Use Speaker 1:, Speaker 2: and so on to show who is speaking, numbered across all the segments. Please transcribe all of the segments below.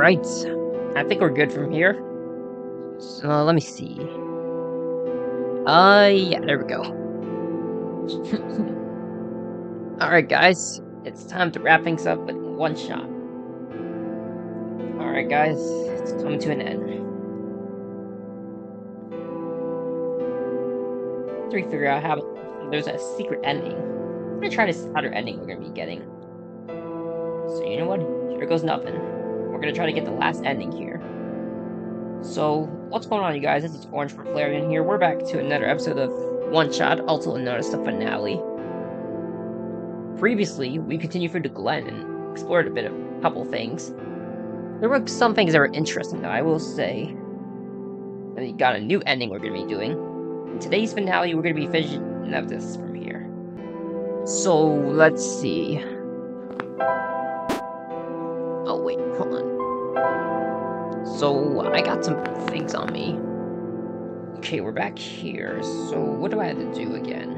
Speaker 1: Alright, I think we're good from here. So, let me see. Yeah, there we go. Alright, guys, it's time to wrap things up with one shot. Alright, guys, it's coming to an end. After we figure out how there's a secret ending, I'm gonna try this other ending we're gonna be getting. So, you know what? Here goes nothing. We're gonna try to get the last ending here. So, what's going on, you guys? This is Orange for Flareon here. We're back to another episode of One Shot, also known as the finale. Previously, we continued through the Glen and explored a couple things. There were some things that were interesting, though, I will say. And we got a new ending we're going to be doing. In today's finale, we're going to be finishing up this from here. So, let's see. Oh, wait, hold on. So, I got some things on me. Okay, we're back here. So, what do I have to do again?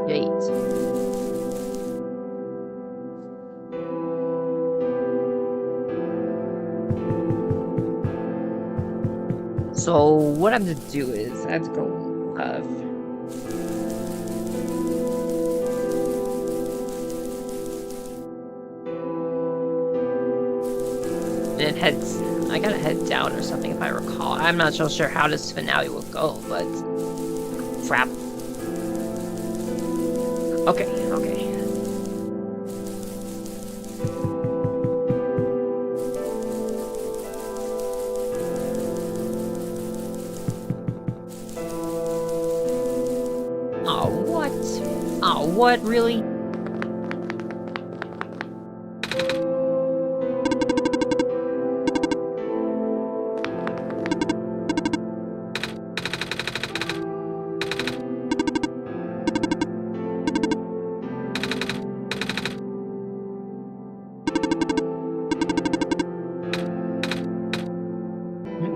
Speaker 1: Gate. So what I have to do is I have to go and I gotta head down or something if I recall. I'm not so sure how this finale will go, but crap. Okay. Oh, what, really?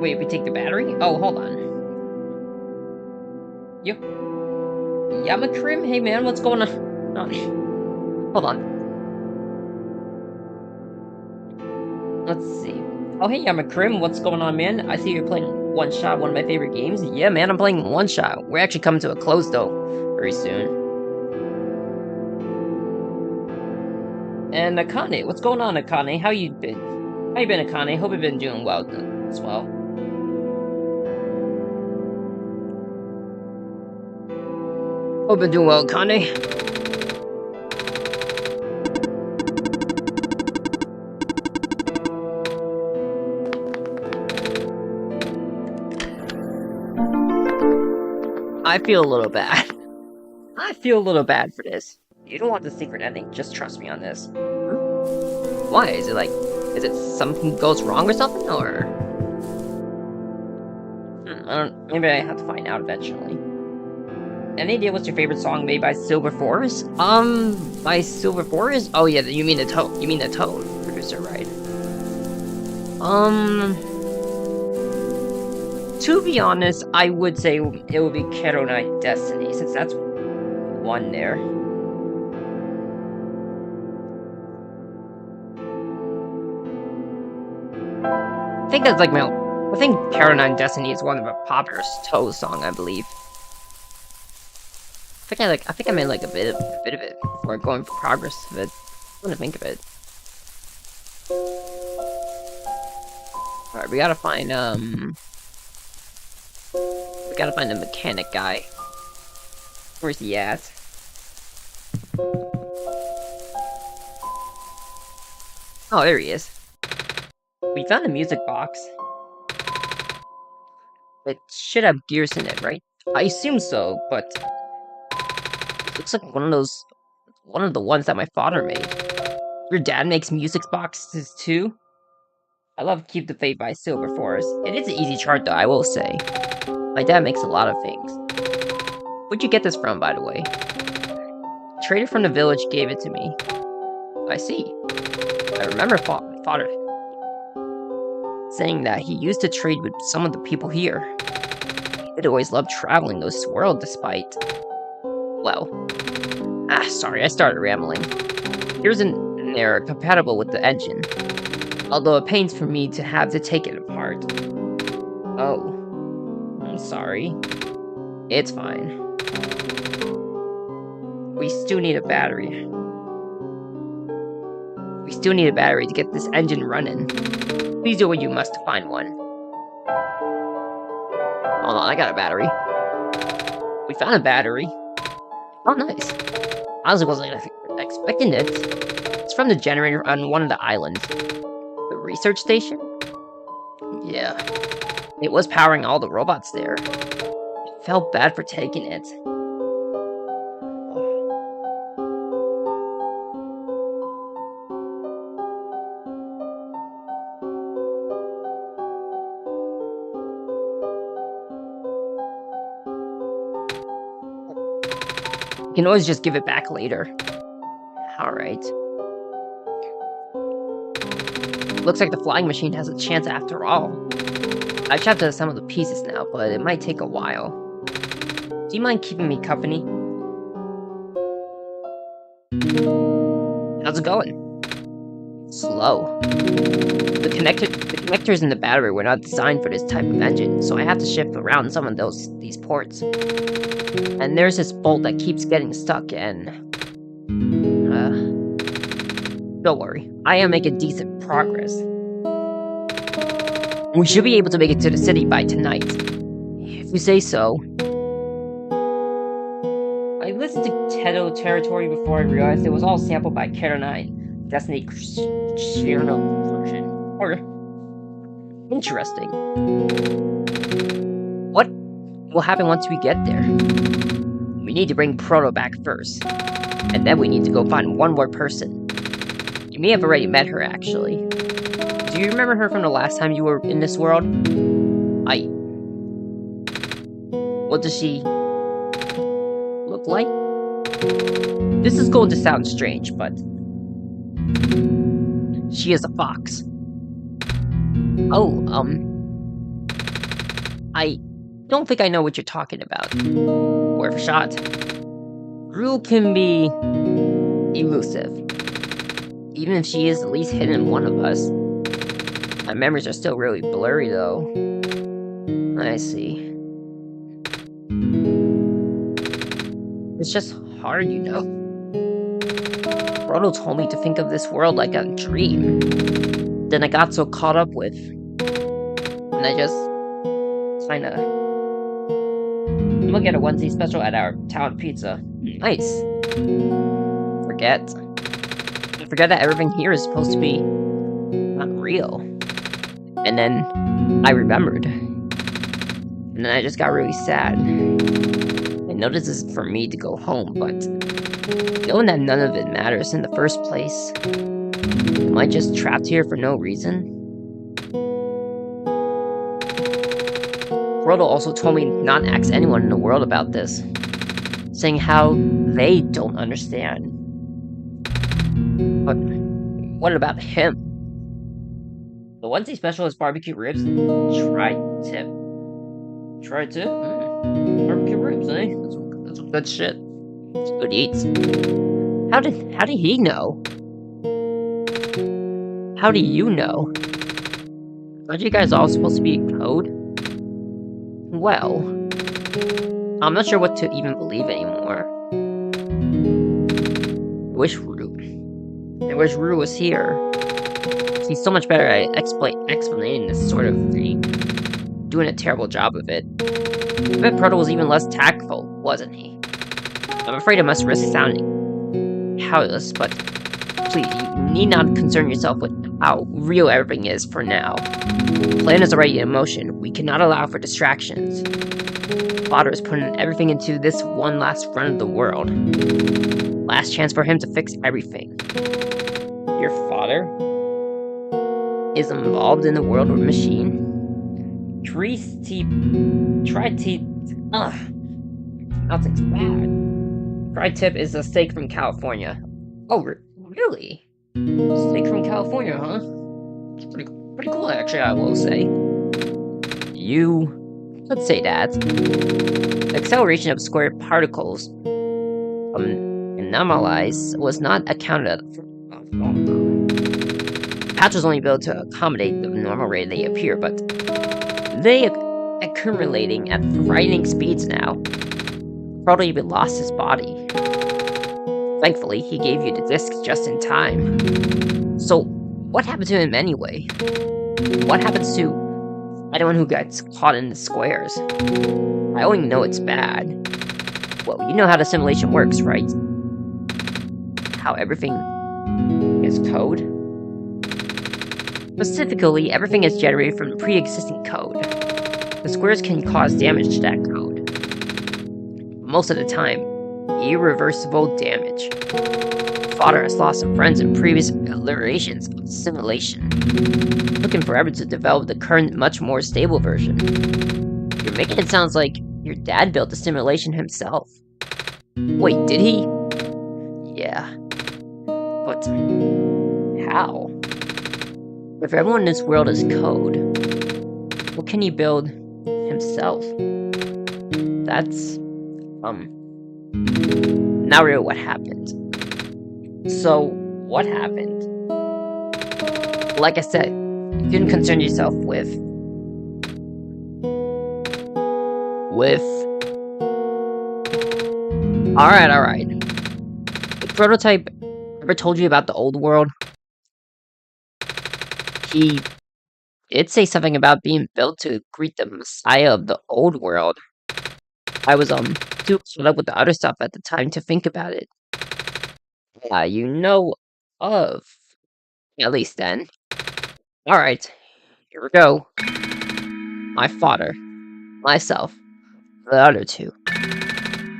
Speaker 1: Wait, we take the battery? Oh, hold on. Yep. Yamakrim? Hey man, what's going on? Hold on. Let's see. Oh, hey Yamakrim, what's going on, man? I see you're playing One Shot, one of my favorite games. Yeah, man, I'm playing One Shot. We're actually coming to a close, though, very soon. And Akane, what's going on, Akane? How you been? How you been, Akane? Hope you've been doing well as well. Hope you've been doing well, Akane. I feel a little bad. I feel a little bad for this. You don't want the secret ending, just trust me on this. Why? Is it something goes wrong or something, or? Maybe I have to find out eventually. Any idea what's your favorite song made by Silver Forest? By Silver Forest? Oh yeah, you mean the Toad producer, right? To be honest, I would say it would be Kero Knight Destiny, since that's one there. I think that's like I think Kero Knight Destiny is one of the popular Toad song, I believe. I think I made like a bit of it before going for progress of it. I'm gonna think of it. Alright, we gotta find the mechanic guy. Where's he at? Oh, there he is. We found a music box. It should have gears in it, right? I assume so, but it looks like one of the ones that my father made. Your dad makes music boxes too? I love Keep the Faith by Silver Forest. It is an easy chart though, I will say. My dad makes a lot of things. Where'd you get this from, by the way? A trader from the village gave it to me. I see. I remember father saying that he used to trade with some of the people here. He'd always loved traveling this world despite... Well... sorry, I started rambling. Here's an error compatible with the engine. Although it pains for me to have to take it apart. Oh. I'm sorry. It's fine. We still need a battery. We still need a battery to get this engine running. Please do what you must to find one. Hold on, I got a battery. We found a battery. Oh, nice. Honestly, wasn't expecting it. It's from the generator on one of the islands. The research station? Yeah. It was powering all the robots there. I felt bad for taking it. You can always just give it back later. Alright. Looks like the flying machine has a chance after all. I've chopped out some of the pieces now, but it might take a while. Do you mind keeping me company? How's it going? Slow. The connectors in the battery were not designed for this type of engine, so I have to shift around some of these ports. And there's this bolt that keeps getting stuck, and... don't worry, I am making decent progress. We should be able to make it to the city by tonight. If you say so. I listened to Tedo Territory before I realized it was all sampled by Kero 9, Destiny Cherno version. Or... interesting. What will happen once we get there? We need to bring Proto back first. And then we need to go find one more person. You may have already met her, actually. Do you remember her from the last time you were in this world? What does she... look like? This is going to sound strange, but... she is a fox. Oh, I don't think I know what you're talking about. Worth a shot. Rue can be... elusive. Even if she is at least hidden one of us. My memories are still really blurry, though. I see. It's just hard, you know. Frodo told me to think of this world like a dream. Then I got so caught up with... and I just... kinda... look at a onesie special at our town pizza. Nice. Forget that everything here is supposed to be... not real. And then... I remembered. And then I just got really sad. I know this is for me to go home, but... knowing that none of it matters in the first place... am I just trapped here for no reason? Frodo also told me not to ask anyone in the world about this, saying how they don't understand. But what about him? The onesie special is barbecue ribs. Tri-tip. Tri-tip? Barbecue ribs, eh? That's some good shit. It's good eats. How did he know? How do you know? Aren't you guys all supposed to be in code? Well, I'm not sure what to even believe anymore. I wish Rue was here. He's so much better at explaining this sort of thing. Doing a terrible job of it. I bet Proto was even less tactful, wasn't he? I'm afraid I must risk sounding powerless, but please, you need not concern yourself with how real everything is for now. The plan is already in motion. We cannot allow for distractions. Father is putting everything into this one last run of the world. Last chance for him to fix everything. Your father is involved in the world of machine? Nothing's bad. Tri-tip is a steak from California. Oh, really? Steak from California, huh? It's pretty cool, actually, I will say. Let's say that. The acceleration of square particles anomalized was not accounted for. Patch was only built to accommodate the normal rate they appear, but they accumulating at frightening speeds now. Frodo even lost his body. Thankfully, he gave you the disc just in time. So, what happened to him anyway? What happens to anyone who gets caught in the squares? I only know it's bad. Well, you know how the simulation works, right? How everything is code? Specifically, everything is generated from pre-existing code. The squares can cause damage to that code. Most of the time, irreversible damage. Fodder has lost some friends in previous iterations of simulation, looking forever to develop the current, much more stable version. You're making it sound like your dad built the simulation himself. Wait, did he? Yeah. But how? If everyone in this world is code, what can he build himself? That's, not really what happened. So, what happened? Like I said, you didn't concern yourself with... Alright. The prototype ever told you about the old world? He did say something about being built to greet the Messiah of the old world. I was, too caught up with the other stuff at the time to think about it. You know of. At least then. Alright, here we go. My father, myself, the other two.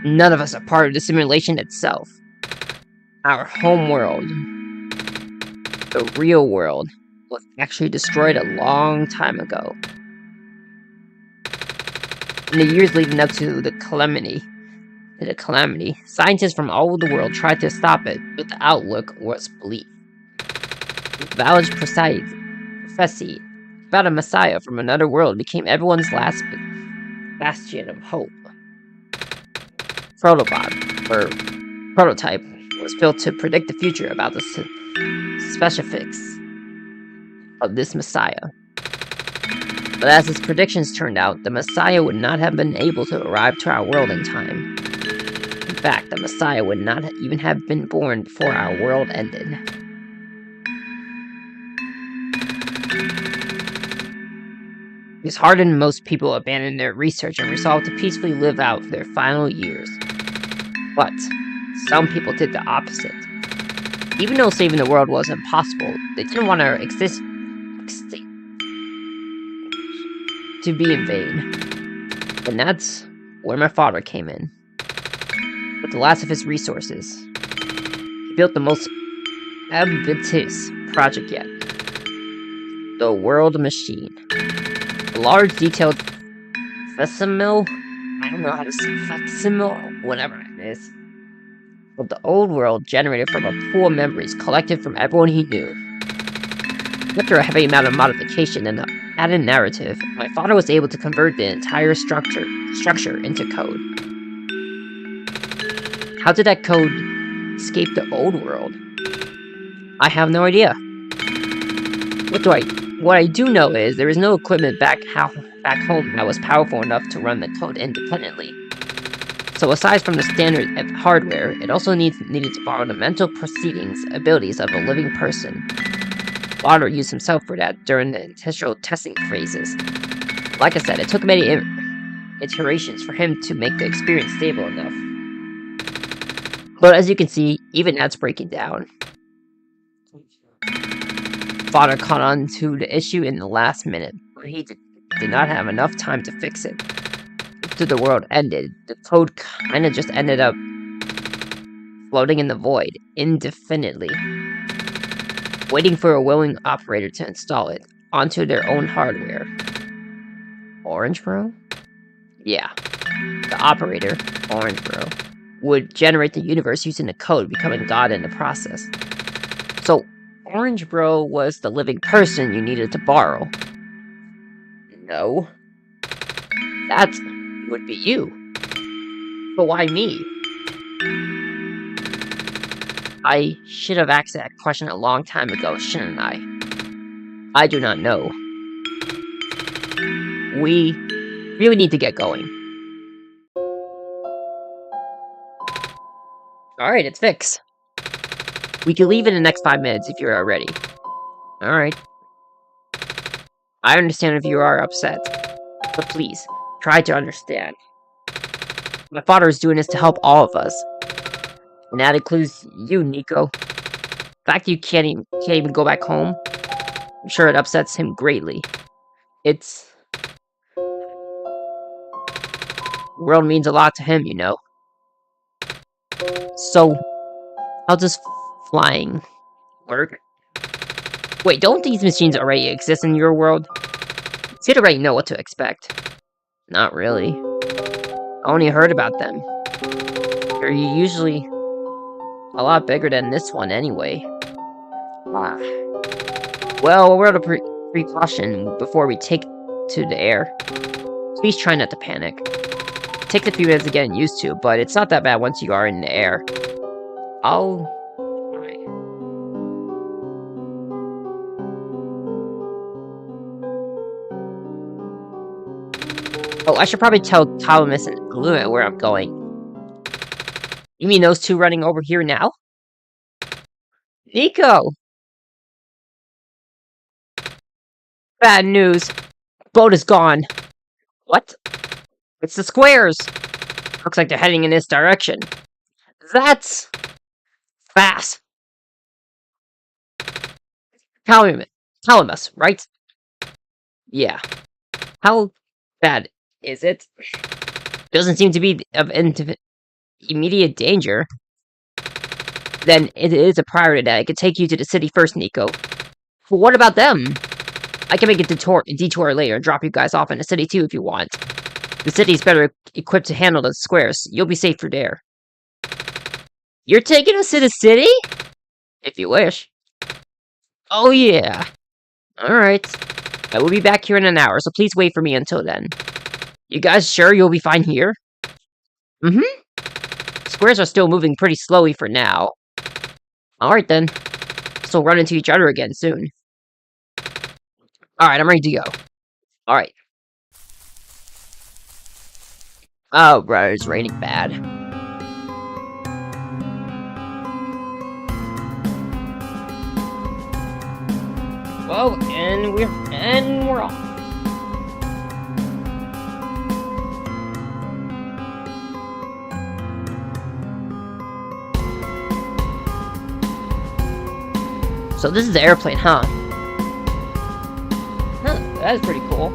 Speaker 1: None of us are part of the simulation itself. Our home world, the real world, was actually destroyed a long time ago. In the years leading up to the calamity, scientists from all over the world tried to stop it, but the outlook was bleak. Valid prophecy about a messiah from another world became everyone's last bastion of hope. Prototype, was built to predict the future about the specifics of this messiah. But as his predictions turned out, the messiah would not have been able to arrive to our world in time. In fact, the messiah would not even have been born before our world ended. It's hardened most people abandon their research and resolve to peacefully live out their final years. But some people did the opposite. Even though saving the world was impossible, they didn't want our existence to be in vain. And that's where my father came in. With the last of his resources, he built the most ambitious project yet. The World Machine. A large, detailed facsimile, I don't know how to say facsimile, whatever it is, of the old world generated from a pool of memories collected from everyone he knew. After a heavy amount of modification and added narrative, my father was able to convert the entire structure into code. How did that code escape the old world? I have no idea. What I do know is there is no equipment back home that was powerful enough to run the code independently. So aside from the standard hardware, it also needed to borrow the mental abilities of a living person. Lauder used himself for that during the initial testing phases. Like I said, it took many iterations for him to make the experience stable enough. But as you can see, even that's breaking down. Fodder caught on to the issue in the last minute, but he did not have enough time to fix it. After the world ended, the code kinda just ended up floating in the void, indefinitely, waiting for a willing operator to install it onto their own hardware. Orange Bro? Yeah. The operator, Orange Bro, would generate the universe using the code, becoming God in the process. So, Orange Bro was the living person you needed to borrow. No. That would be you. But why me? I should have asked that question a long time ago, shouldn't I? I do not know. We really need to get going. Alright, it's fixed. We can leave in the next 5 minutes if you're ready. Alright. I understand if you are upset. But please, try to understand. My father is doing this to help all of us. And that includes you, Nico. The fact you can't even go back home, I'm sure it upsets him greatly. The world means a lot to him, you know. So, how does flying work? Wait, don't these machines already exist in your world? You'd already know what to expect. Not really. I only heard about them. They're usually a lot bigger than this one anyway. Ah. Well, a word of precaution before we take to the air. Please try not to panic. It takes a few minutes to get used to, but it's not that bad once you are in the air. Oh, I should probably tell Thomas and Luna where I'm going. You mean those two running over here now? Nico! Bad news. Boat is gone. What? It's the squares. Looks like they're heading in this direction. That's fast. Calamus, right? Yeah. How bad is it? Doesn't seem to be of immediate danger. Then it is a priority that I could take you to the city first, Nico. But what about them? I can make a detour later and drop you guys off in the city too if you want. The city's better equipped to handle the squares. You'll be safer there. You're taking us to the city? If you wish. Oh yeah. Alright. I will be back here in an hour, so please wait for me until then. You guys sure you'll be fine here? Mm-hmm. Squares are still moving pretty slowly for now. Alright then. So we'll run into each other again soon. Alright, I'm ready to go. Alright. Oh, bro, it's raining bad. Well, and we're off. So this is the airplane, huh? Huh, that is pretty cool.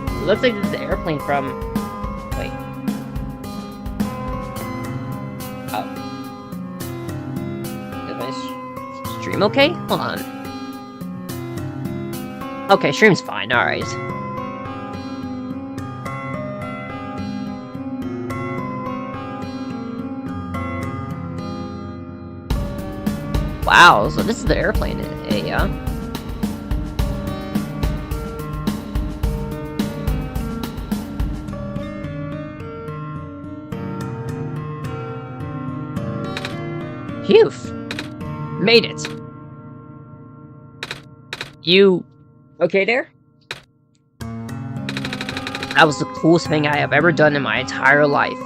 Speaker 1: It looks like this is the airplane from... Wait. Oh. Is my stream okay? Hold on. Okay, stream's fine, alright. Wow, so this is the airplane, yeah? Phew! Made it! You... okay there? That was the coolest thing I have ever done in my entire life.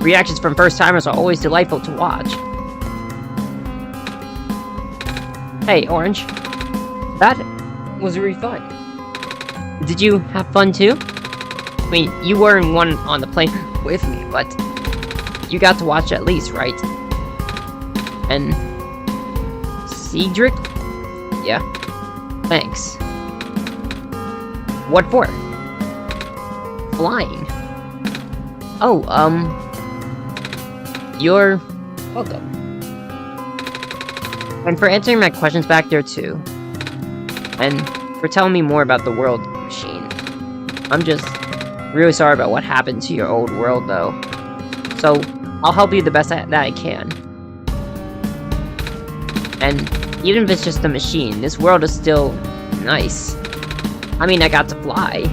Speaker 1: Reactions from first-timers are always delightful to watch. Hey, Orange. That was really fun. Did you have fun too? I mean, you weren't one on the plane with me, but you got to watch at least, right? And Cedric? Yeah. Thanks. What for? Flying. Oh, you're welcome. And for answering my questions back there too. And for telling me more about the world machine. I'm just really sorry about what happened to your old world though. So, I'll help you the best that I can. And even if it's just a machine, this world is still nice. I mean, I got to fly.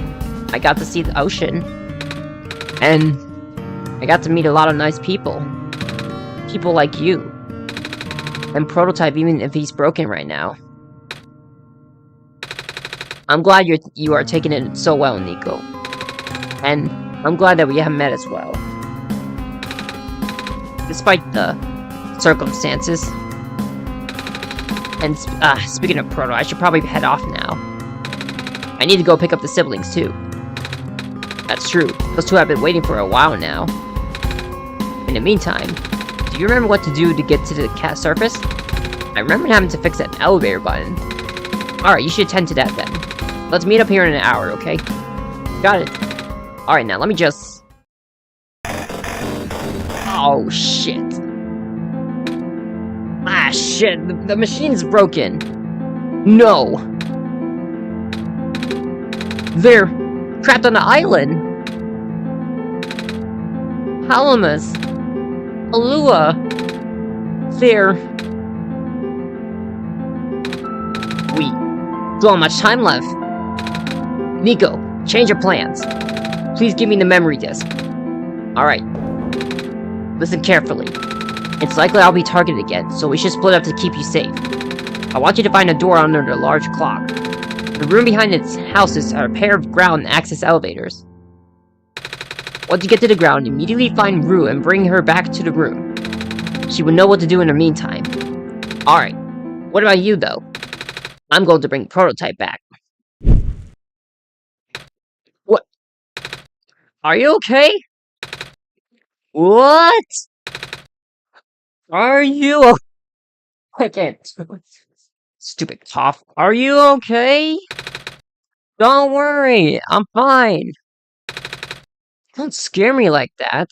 Speaker 1: I got to see the ocean. And I got to meet a lot of nice people. People like you. And Prototype, even if he's broken right now. I'm glad you are taking it so well, Nico. And I'm glad that we have met as well. Despite the circumstances. And speaking of Proto, I should probably head off now. I need to go pick up the siblings too. That's true. Those two have been waiting for a while now. In the meantime, do you remember what to do to get to the cat surface? I remember having to fix that elevator button. Alright, you should attend to that then. Let's meet up here in an hour, okay? Got it. Alright, now let me just... Oh, shit. Ah, shit. The machine's broken. No. They're trapped on the island. Halamus. Alua. They're... We don't have much time left. Nico, change your plans. Please give me the memory disk. Alright. Listen carefully. It's likely I'll be targeted again, so we should split up to keep you safe. I want you to find a door under the large clock. The room behind its houses are a pair of ground access elevators. Once you get to the ground, immediately find Rue and bring her back to the room. She will know what to do in the meantime. Alright. What about you, though? I'm going to bring Prototype back. What? Are you okay? What? Are you I can't. Stupid cough. Are you okay? Don't worry, I'm fine. Don't scare me like that.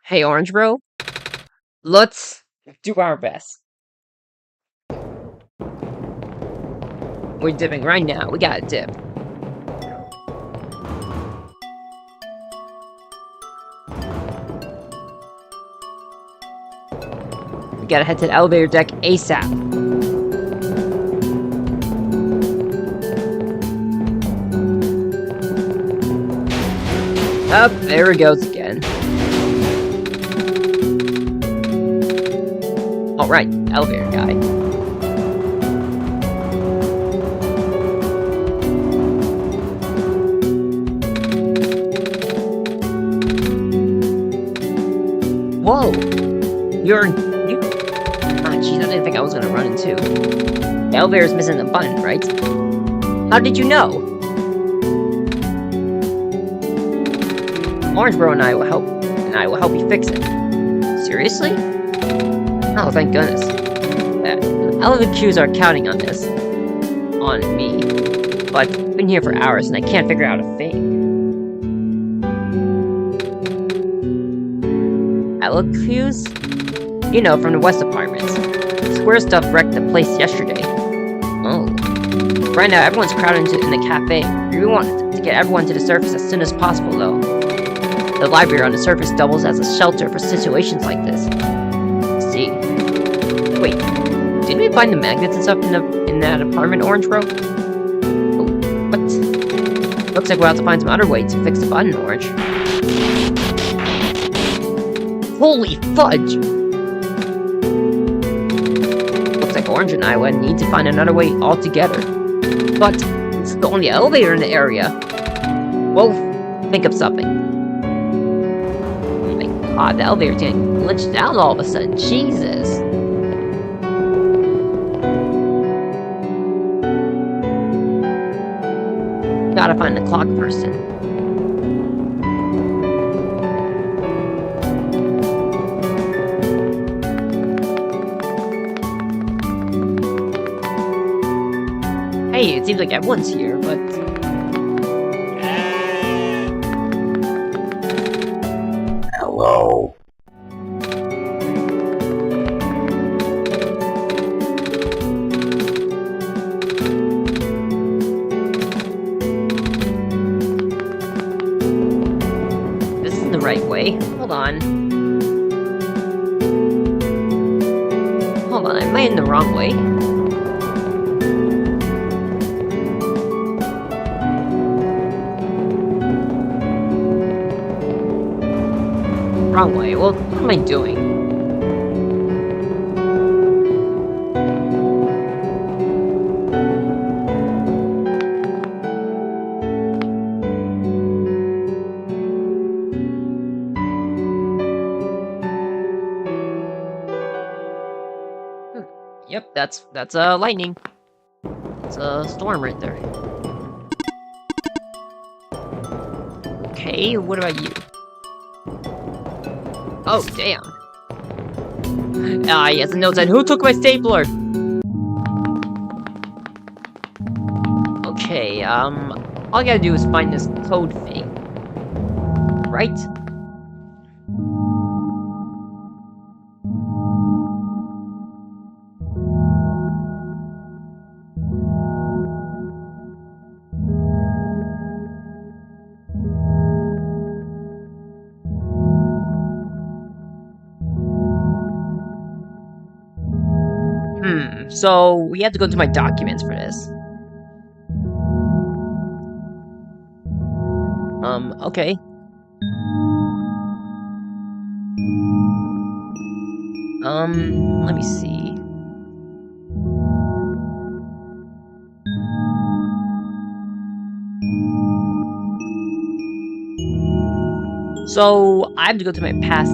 Speaker 1: Hey, Orange Bro. Let's do our best. We're dipping right now. We gotta dip. We gotta head to the elevator deck ASAP. Up, there it goes again. Alright, elevator guy. Whoa! You... Ah, jeez, I didn't think I was gonna run into. The elevator's missing the button, right? How did you know? Orange Bro and I will help you fix it. Seriously? Oh, thank goodness. Elevator queues are counting on this. On me. But I've been here for hours and I can't figure out a thing. Elevator queues? You know, from the West Apartments. Square stuff wrecked the place yesterday. Oh. Right now, everyone's crowded in the cafe. We want to get everyone to the surface as soon as possible, though. The library on the surface doubles as a shelter for situations like this. Let's see. Wait, didn't we find the magnets and stuff in that apartment, Orange Bro? Oh, what? Looks like we'll have to find some other way to fix the button, Orange. Holy fudge! Looks like Orange and I would need to find another way altogether. But it's the only elevator in the area. Well, think of something. God, the elevator's getting glitched out all of a sudden. Jesus. Gotta find the clock person. Hey, it seems like everyone's here, but...
Speaker 2: Hello.
Speaker 1: right way. Hold on. Hold on, am I in the wrong way? Wrong way. Well, what am I doing? Yep, that's lightning. It's a storm right there. Okay, what about you? Oh, damn. Ah, yes, a note said, who took my stapler? Okay, all I gotta do is find this code thing. Right? So we have to go to my documents for this. Okay. Let me see. So I have to go to my past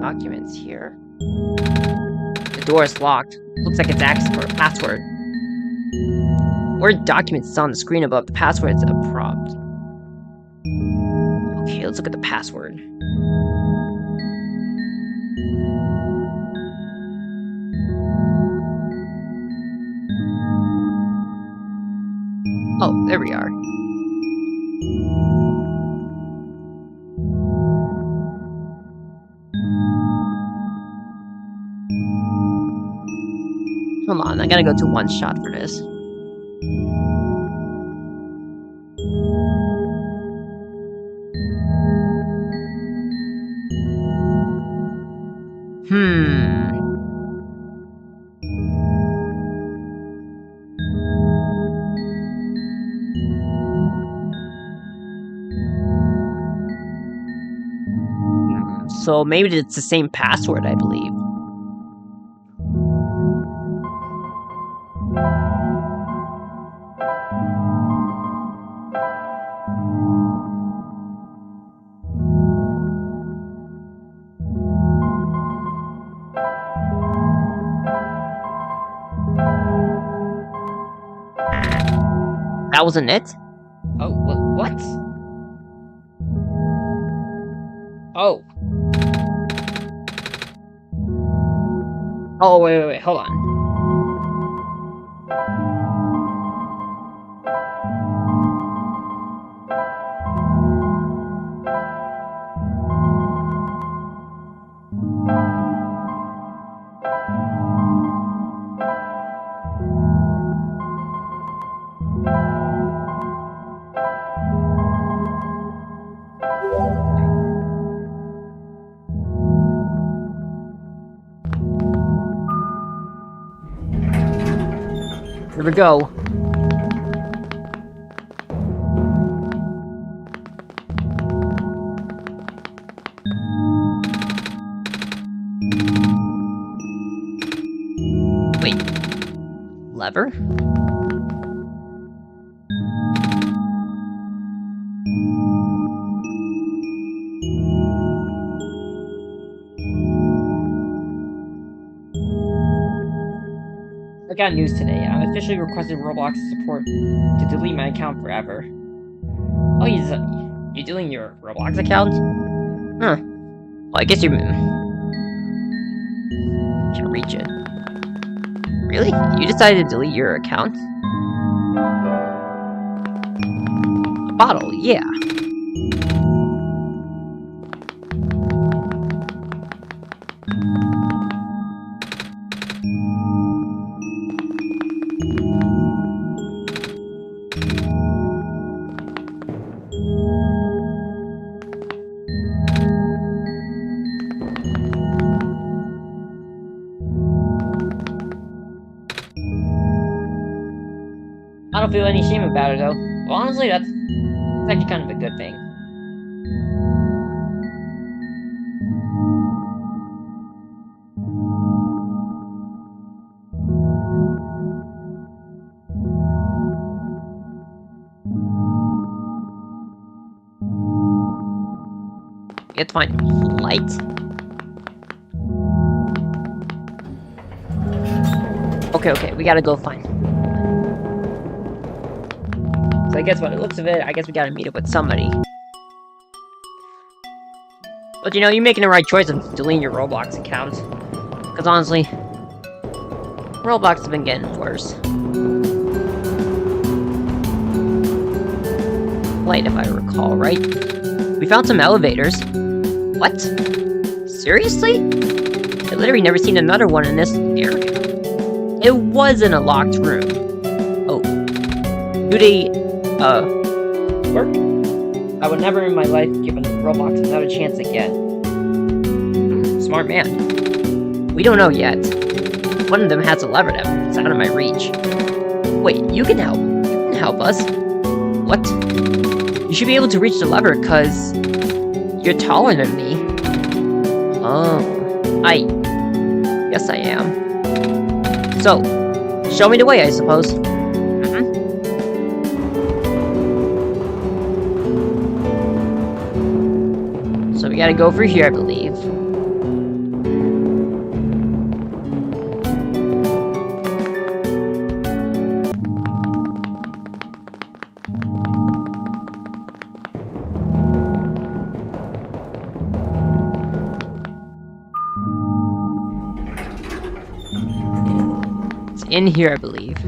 Speaker 1: documents here. The door is locked. Looks like it's asking for a password. Word documents is on the screen above. The password is a prompt. Okay, let's look at the password. Oh, there we are. Come on, I gotta go to Oneshot for this. So maybe it's the same password, I believe. That wasn't it? Oh, what? Oh. Oh, wait, hold on. Here we go. Wait. Lever? I got news today. I've officially requested Roblox support to delete my account forever. Oh, you deleting your Roblox account? Huh. Well, I guess you can reach it. Really? You decided to delete your account? A bottle, yeah. don't feel any shame about it, though. Well, honestly, that's actually kind of a good thing. You have to find light. Okay, we gotta go find. So I guess by the looks of it, I guess we gotta meet up with somebody. But you know, you're making the right choice of deleting your Roblox account. Because honestly, Roblox has been getting worse. Light, if I recall, right? We found some elevators. What? Seriously? I've literally never seen another one in this area. It was in a locked room. Oh. Do they, work? I would never in my life give Roblox another chance again. Smart man. We don't know yet. One of them has a lever that's out of my reach. Wait, you can help. You can help us. What? You should be able to reach the lever, cause you're taller than me. Oh. Yes I am. So, show me the way, I suppose. So we gotta go over here, I believe. In here, I believe.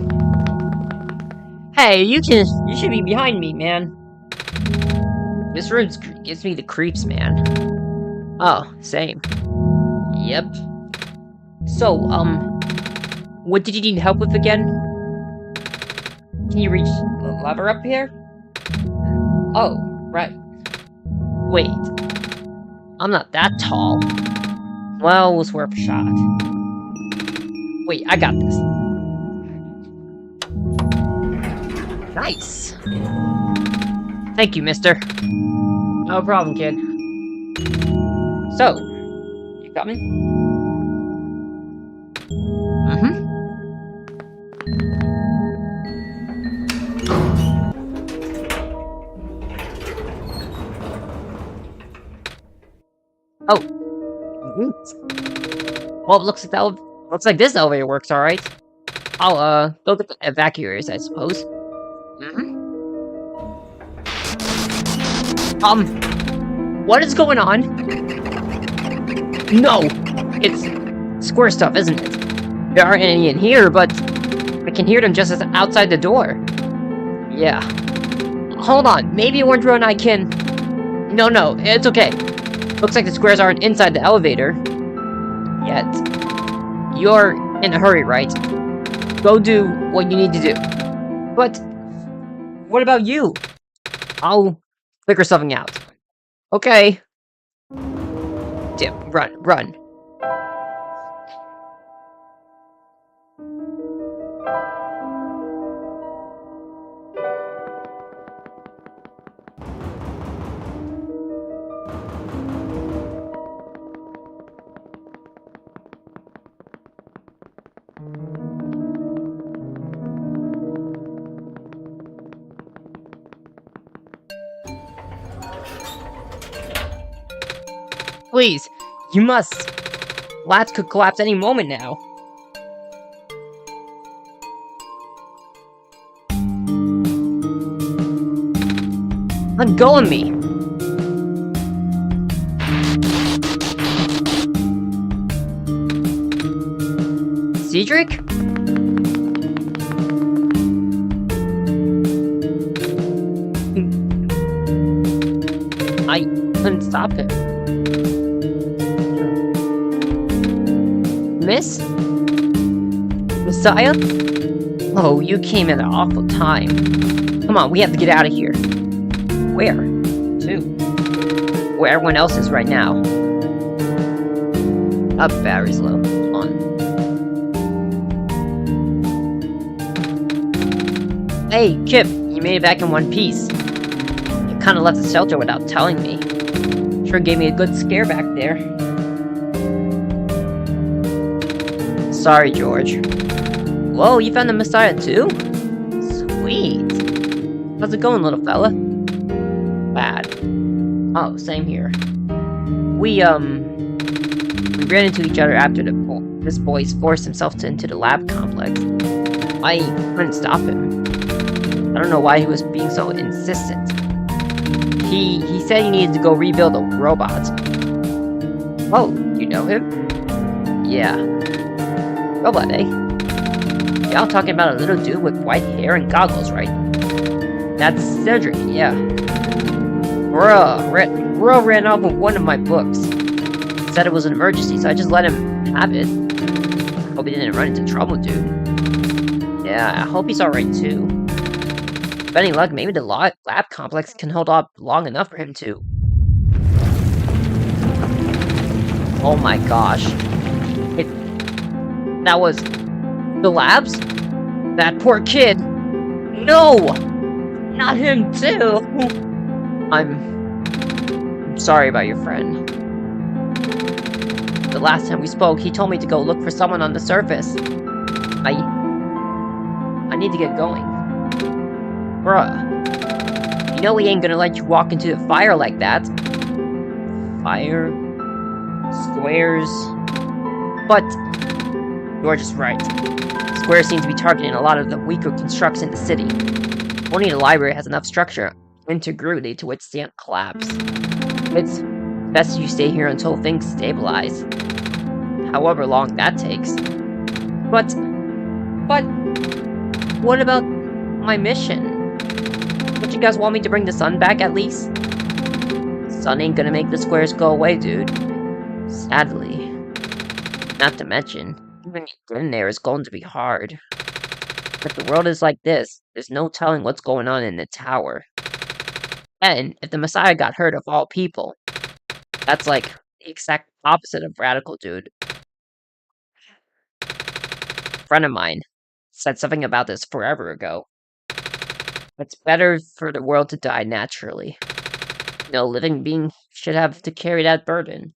Speaker 1: Hey, you should be behind me, man. This room gives me the creeps, man. Oh, same. Yep. So, what did you need help with again? Can you reach the lever up here? Oh, right. Wait. I'm not that tall. Well, it was worth a shot. Wait, I got this. Nice! Thank you, mister. No problem, kid. So, you coming? Oh. Well, it looks like this elevator works alright. I'll, go get the evacuators, I suppose. What is going on? No! It's square stuff, isn't it? There aren't any in here, but I can hear them just as outside the door. Yeah. Hold on, maybe Wondro and I can... No, it's okay. Looks like the squares aren't inside the elevator. Yet. You're in a hurry, right? Go do what you need to do. But... what about you? I'll figure something out. Okay. Damn, run. Please, you must. Labs could collapse any moment now. Let go of me. Cedric? I couldn't stop him. Miss? Messiah? Oh, you came at an awful time. Come on, we have to get out of here. Where? To? Where everyone else is right now. Up, battery's low. On. Hey, Kip, you made it back in one piece. You kinda left the shelter without telling me. Sure gave me a good scare back there. Sorry, George. Whoa, you found the Messiah too? Sweet. How's it going, little fella? Bad. Oh, same here. We ran into each other after this boy forced himself into the lab complex. I couldn't stop him. I don't know why he was being so insistent. He said he needed to go rebuild a robot. Oh, you know him? Yeah. Robot, eh? Y'all talking about a little dude with white hair and goggles, right? That's Cedric, yeah. Bruh ran off with one of my books. Said it was an emergency, so I just let him have it. Hope he didn't run into trouble, dude. Yeah, I hope he's alright too. With any luck, maybe the lab complex can hold up long enough for him to... Oh my gosh. That was... the labs? That poor kid! No! Not him too! I'm sorry about your friend. The last time we spoke, he told me to go look for someone on the surface. I need to get going. Bruh. You know he ain't gonna let you walk into the fire like that. Fire... squares... But... George is right. Squares seem to be targeting a lot of the weaker constructs in the city. Only the library has enough structure and integrity to withstand collapse. It's best you stay here until things stabilize. However long that takes. But... what about my mission? Don't you guys want me to bring the sun back at least? Sun ain't gonna make the squares go away, dude. Sadly. Not to mention, even getting there is going to be hard. If the world is like this, there's no telling what's going on in the tower. And if the Messiah got hurt of all people, that's like the exact opposite of radical, dude. A friend of mine said something about this forever ago. It's better for the world to die naturally. No living being should have to carry that burden.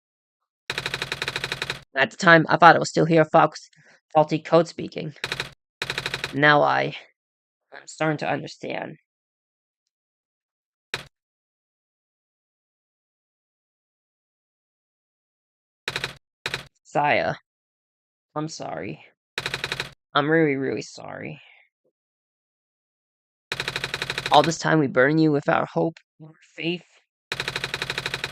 Speaker 1: At the time, I thought I was still hearing faulty code speaking. Now I'm starting to understand. Saya, I'm sorry. I'm really, really sorry. All this time we burden you with our hope, our faith,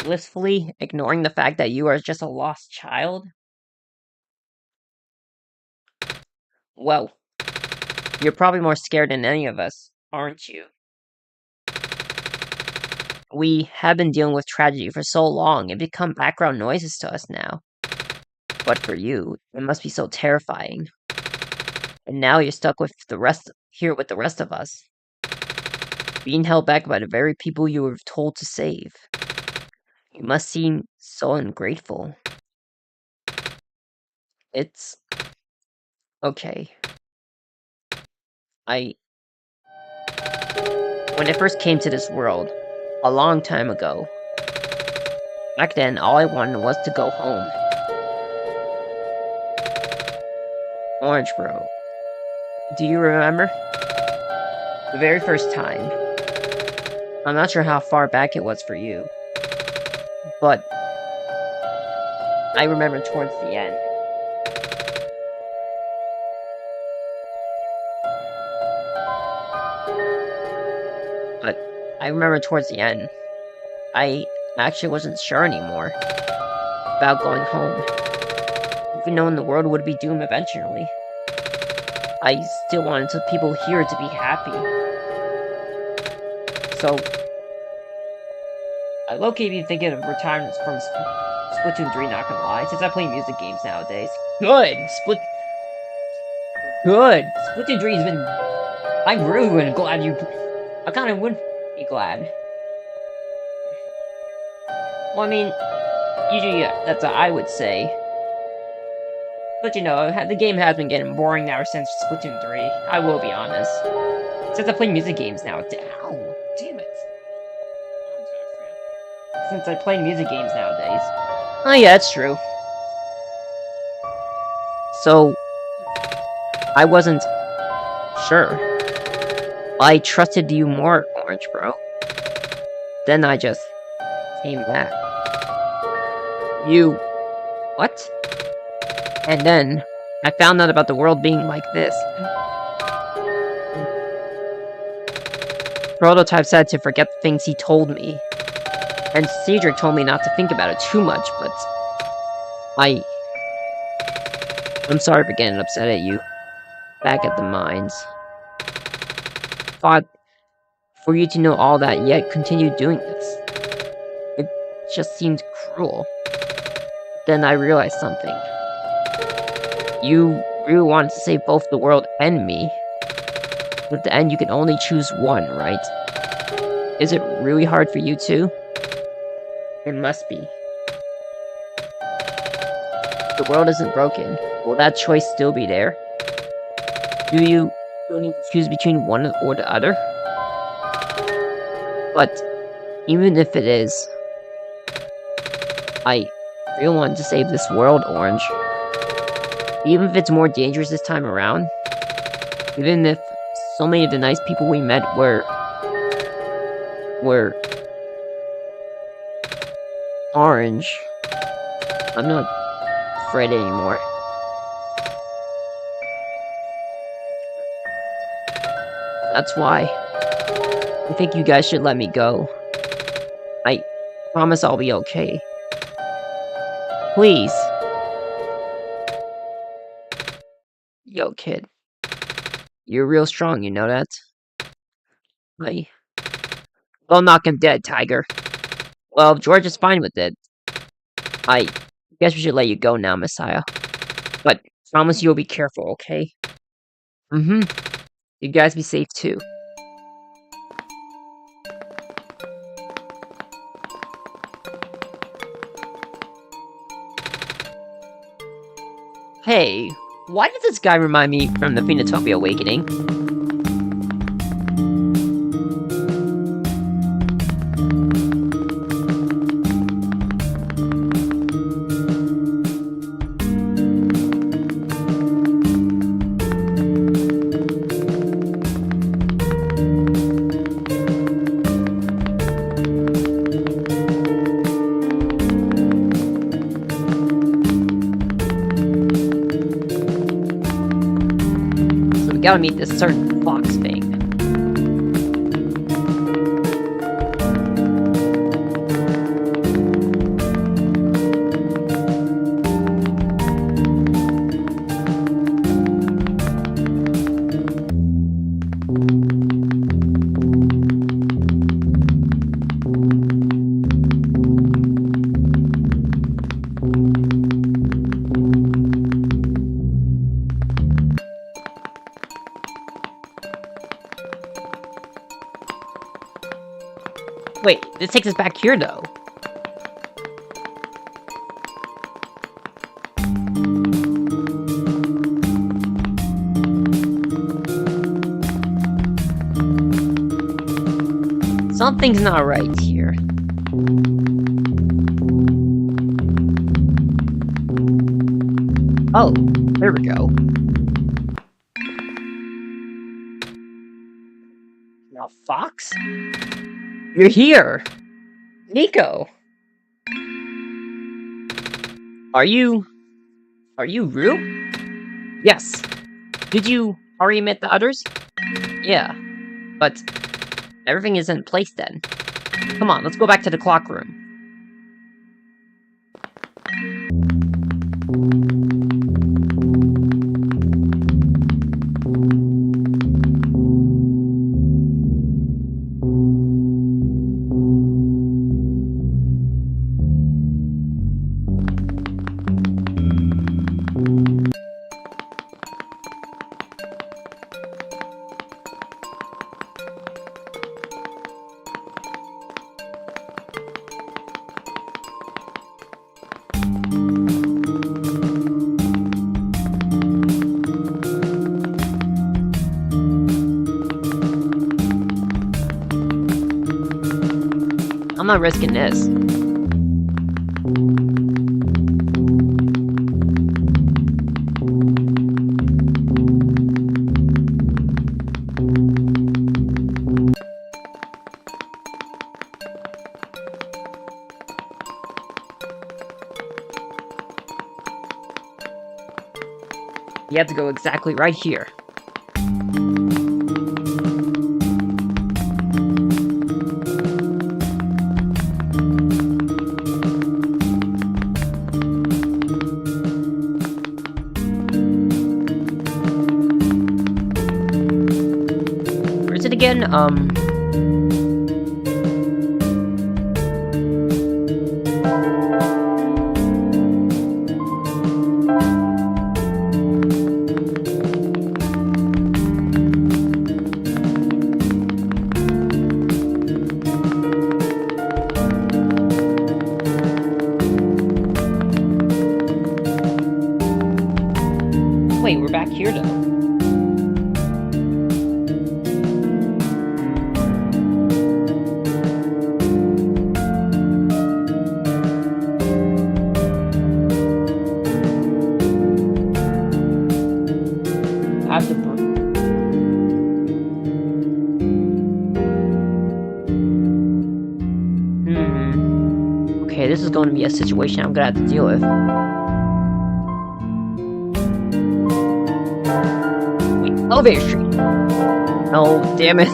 Speaker 1: blissfully ignoring the fact that you are just a lost child? Well, you're probably more scared than any of us, aren't you? We have been dealing with tragedy for so long, it become background noises to us now. But for you, it must be so terrifying. And now you're stuck with the rest of us. Being held back by the very people you were told to save. You must seem so ungrateful. It's... okay. When I first came to this world, a long time ago, back then all I wanted was to go home. Orange Bro, do you remember? The very first time. I'm not sure how far back it was for you, but I remember towards the end. I actually wasn't sure anymore about going home. Even knowing the world would be doomed eventually. I still wanted people here to be happy. So, I low-key be thinking of retirement from Splatoon 3, not gonna lie, since I play music games nowadays. Good! Splatoon 3 has been... I really wouldn't glad you... I kinda would be glad. Well, I mean, usually that's what I would say. But you know, the game has been getting boring now since Splatoon 3. I will be honest. Since I play music games now. Ow, damn it. Since I play music games nowadays. Oh yeah, that's true. So, I wasn't sure. I trusted you more, Orange Bro. Then I just came back. You... What? And then, I found out about the world being like this. Prototype said to forget the things he told me. And Cedric told me not to think about it too much, but... I'm sorry for getting upset at you. Back at the mines. Thought for you to know all that, yet continue doing this. It just seemed cruel. Then I realized something. You really wanted to save both the world and me. But at the end, you can only choose one, right? Is it really hard for you too? It must be. The world isn't broken. Will that choice still be there? Do you need to choose between one or the other? But even if it is, I really want to save this world, Orange. Even if it's more dangerous this time around. Even if so many of the nice people we met were orange. I'm not afraid anymore. That's why I think you guys should let me go. I promise I'll be okay. Please. Yo, kid. You're real strong, you know that? Well, knock him dead, Tiger. Well, George is fine with it. I guess we should let you go now, Messiah. But promise you'll be careful, okay? Mm-hmm. You guys be safe, too. Hey, why did this guy remind me from the Phoenotopia Awakening? Gotta meet this certain fox thing. Wait, this takes us back here, though. Something's not right here. Oh, there we go. Now, Fox? You're here! Nico! Are you Rue? Yes. Did you already meet the others? Yeah. But everything is in place then. Come on, let's go back to the clock room. not risking this. You have to go exactly right here. Where is it again? Wait, we're back here though. I have to. Okay, this is going to be a situation I'm gonna have to deal with. Elevator street. No, damn it.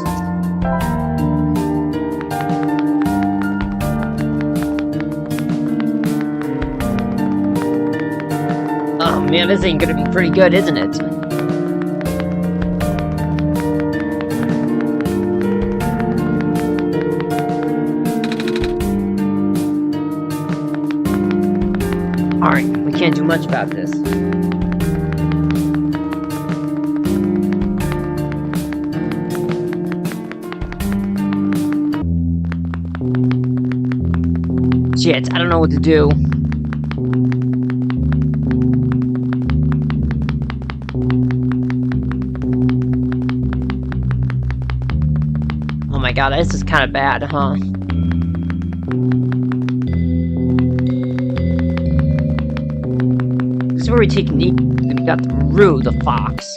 Speaker 1: Oh man, this ain't gonna be pretty good, isn't it? Alright, we can't do much about this. Shit, I don't know what to do. Oh my god, this is kind of bad, huh? This is where we take Nico. We got Rue the fox.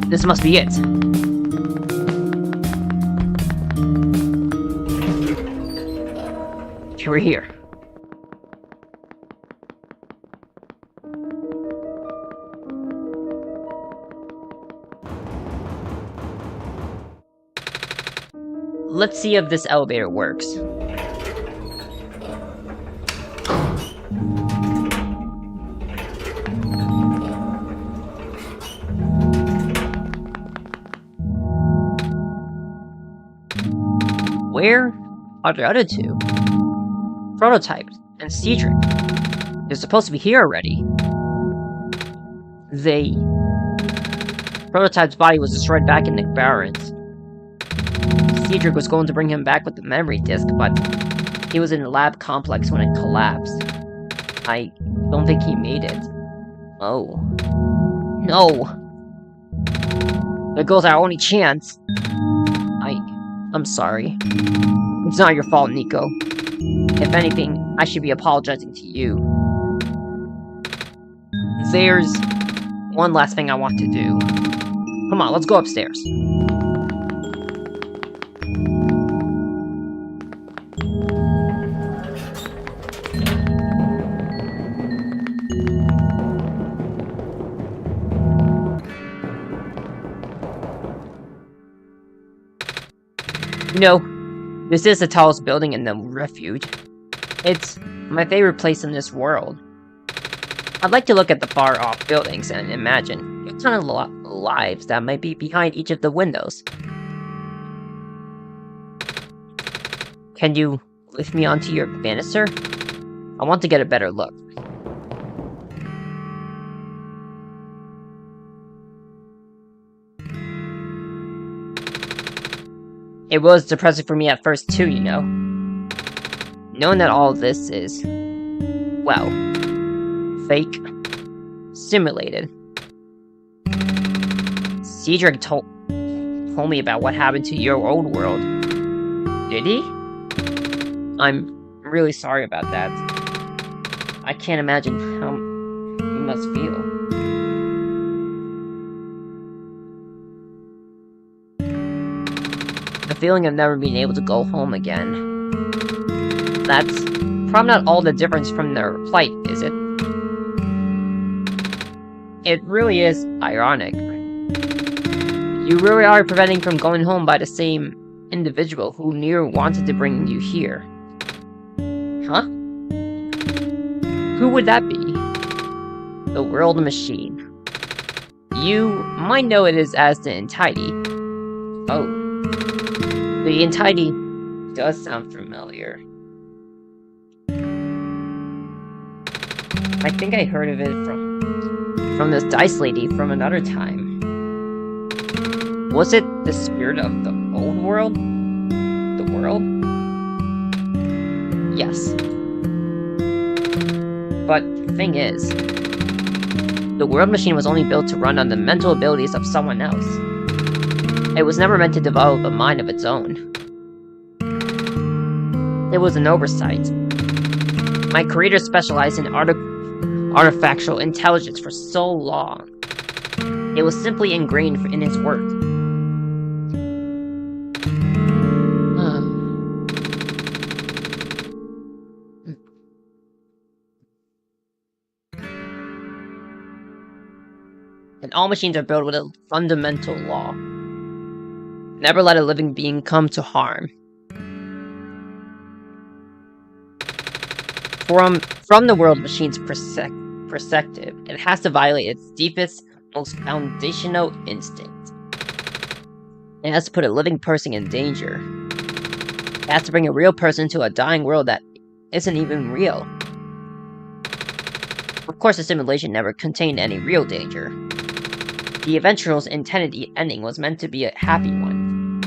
Speaker 1: This must be it. Okay, we're here. Let's see if this elevator works. Where are the other two? Prototype and Cedric. They're supposed to be here already. Prototype's body was destroyed back in the barrens. Cedric was going to bring him back with the memory disk, but he was in the lab complex when it collapsed. I don't think he made it. Oh. No! There goes our only chance. I'm sorry. It's not your fault, Nico. If anything, I should be apologizing to you. There's one last thing I want to do. Come on, let's go upstairs. You know, this is the tallest building in the refuge. It's my favorite place in this world. I'd like to look at the far-off buildings and imagine what kind of lives that might be behind each of the windows. Can you lift me onto your banister? I want to get a better look. It was depressing for me at first too, you know. knowing that all of this is, well, fake, simulated. Cedric told me about what happened to your old world. Did he? I'm really sorry about that. I can't imagine how you must feel. The feeling of never being able to go home again. That's probably not all the difference from their plight, is it? It really is ironic. You really are preventing from going home by the same individual who wanted to bring you here. Huh? Who would that be? The world machine. You might know it is as the Entity. Oh. The Entity does sound familiar. I think I heard of it from this dice lady from another time. Was it the spirit of the old world? The world? Yes. But the thing is, the world machine was only built to run on the mental abilities of someone else. It was never meant to develop a mind of its own. It was an oversight. My creator specialized in artifactual intelligence for so long. It was simply ingrained in his work. And all machines are built with a fundamental law. Never let a living being come to harm. From the world machine's perspective, it has to violate its deepest, most foundational instinct. It has to put a living person in danger. It has to bring a real person to a dying world that isn't even real. Of course, the simulation never contained any real danger. The eventual intended ending was meant to be a happy one.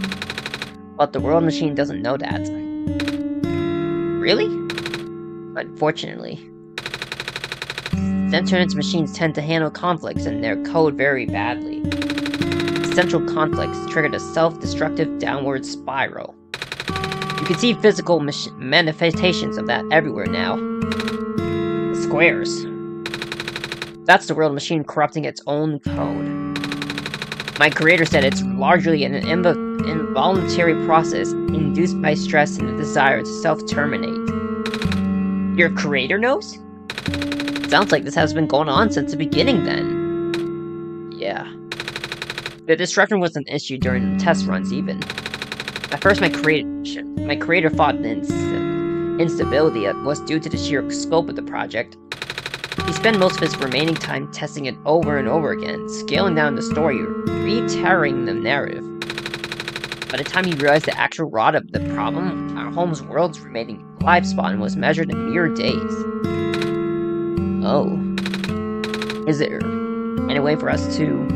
Speaker 1: But the world machine doesn't know that. Really? Unfortunately. Sentient machines tend to handle conflicts in their code very badly. Central conflicts triggered a self-destructive downward spiral. You can see physical manifestations of that everywhere now. The squares. That's the world machine corrupting its own code. My creator said it's largely an involuntary process induced by stress and the desire to self-terminate. Your creator knows? Sounds like this has been going on since the beginning then. Yeah. The destruction was an issue during the test runs even. At first my creator thought the instability was due to the sheer scope of the project. He spent most of his remaining time testing it over and over again, scaling down the story, retelling the narrative. By the time he realized the actual rot of the problem, our home's world's remaining lifespan was measured in mere days. Oh. Is there any way for us to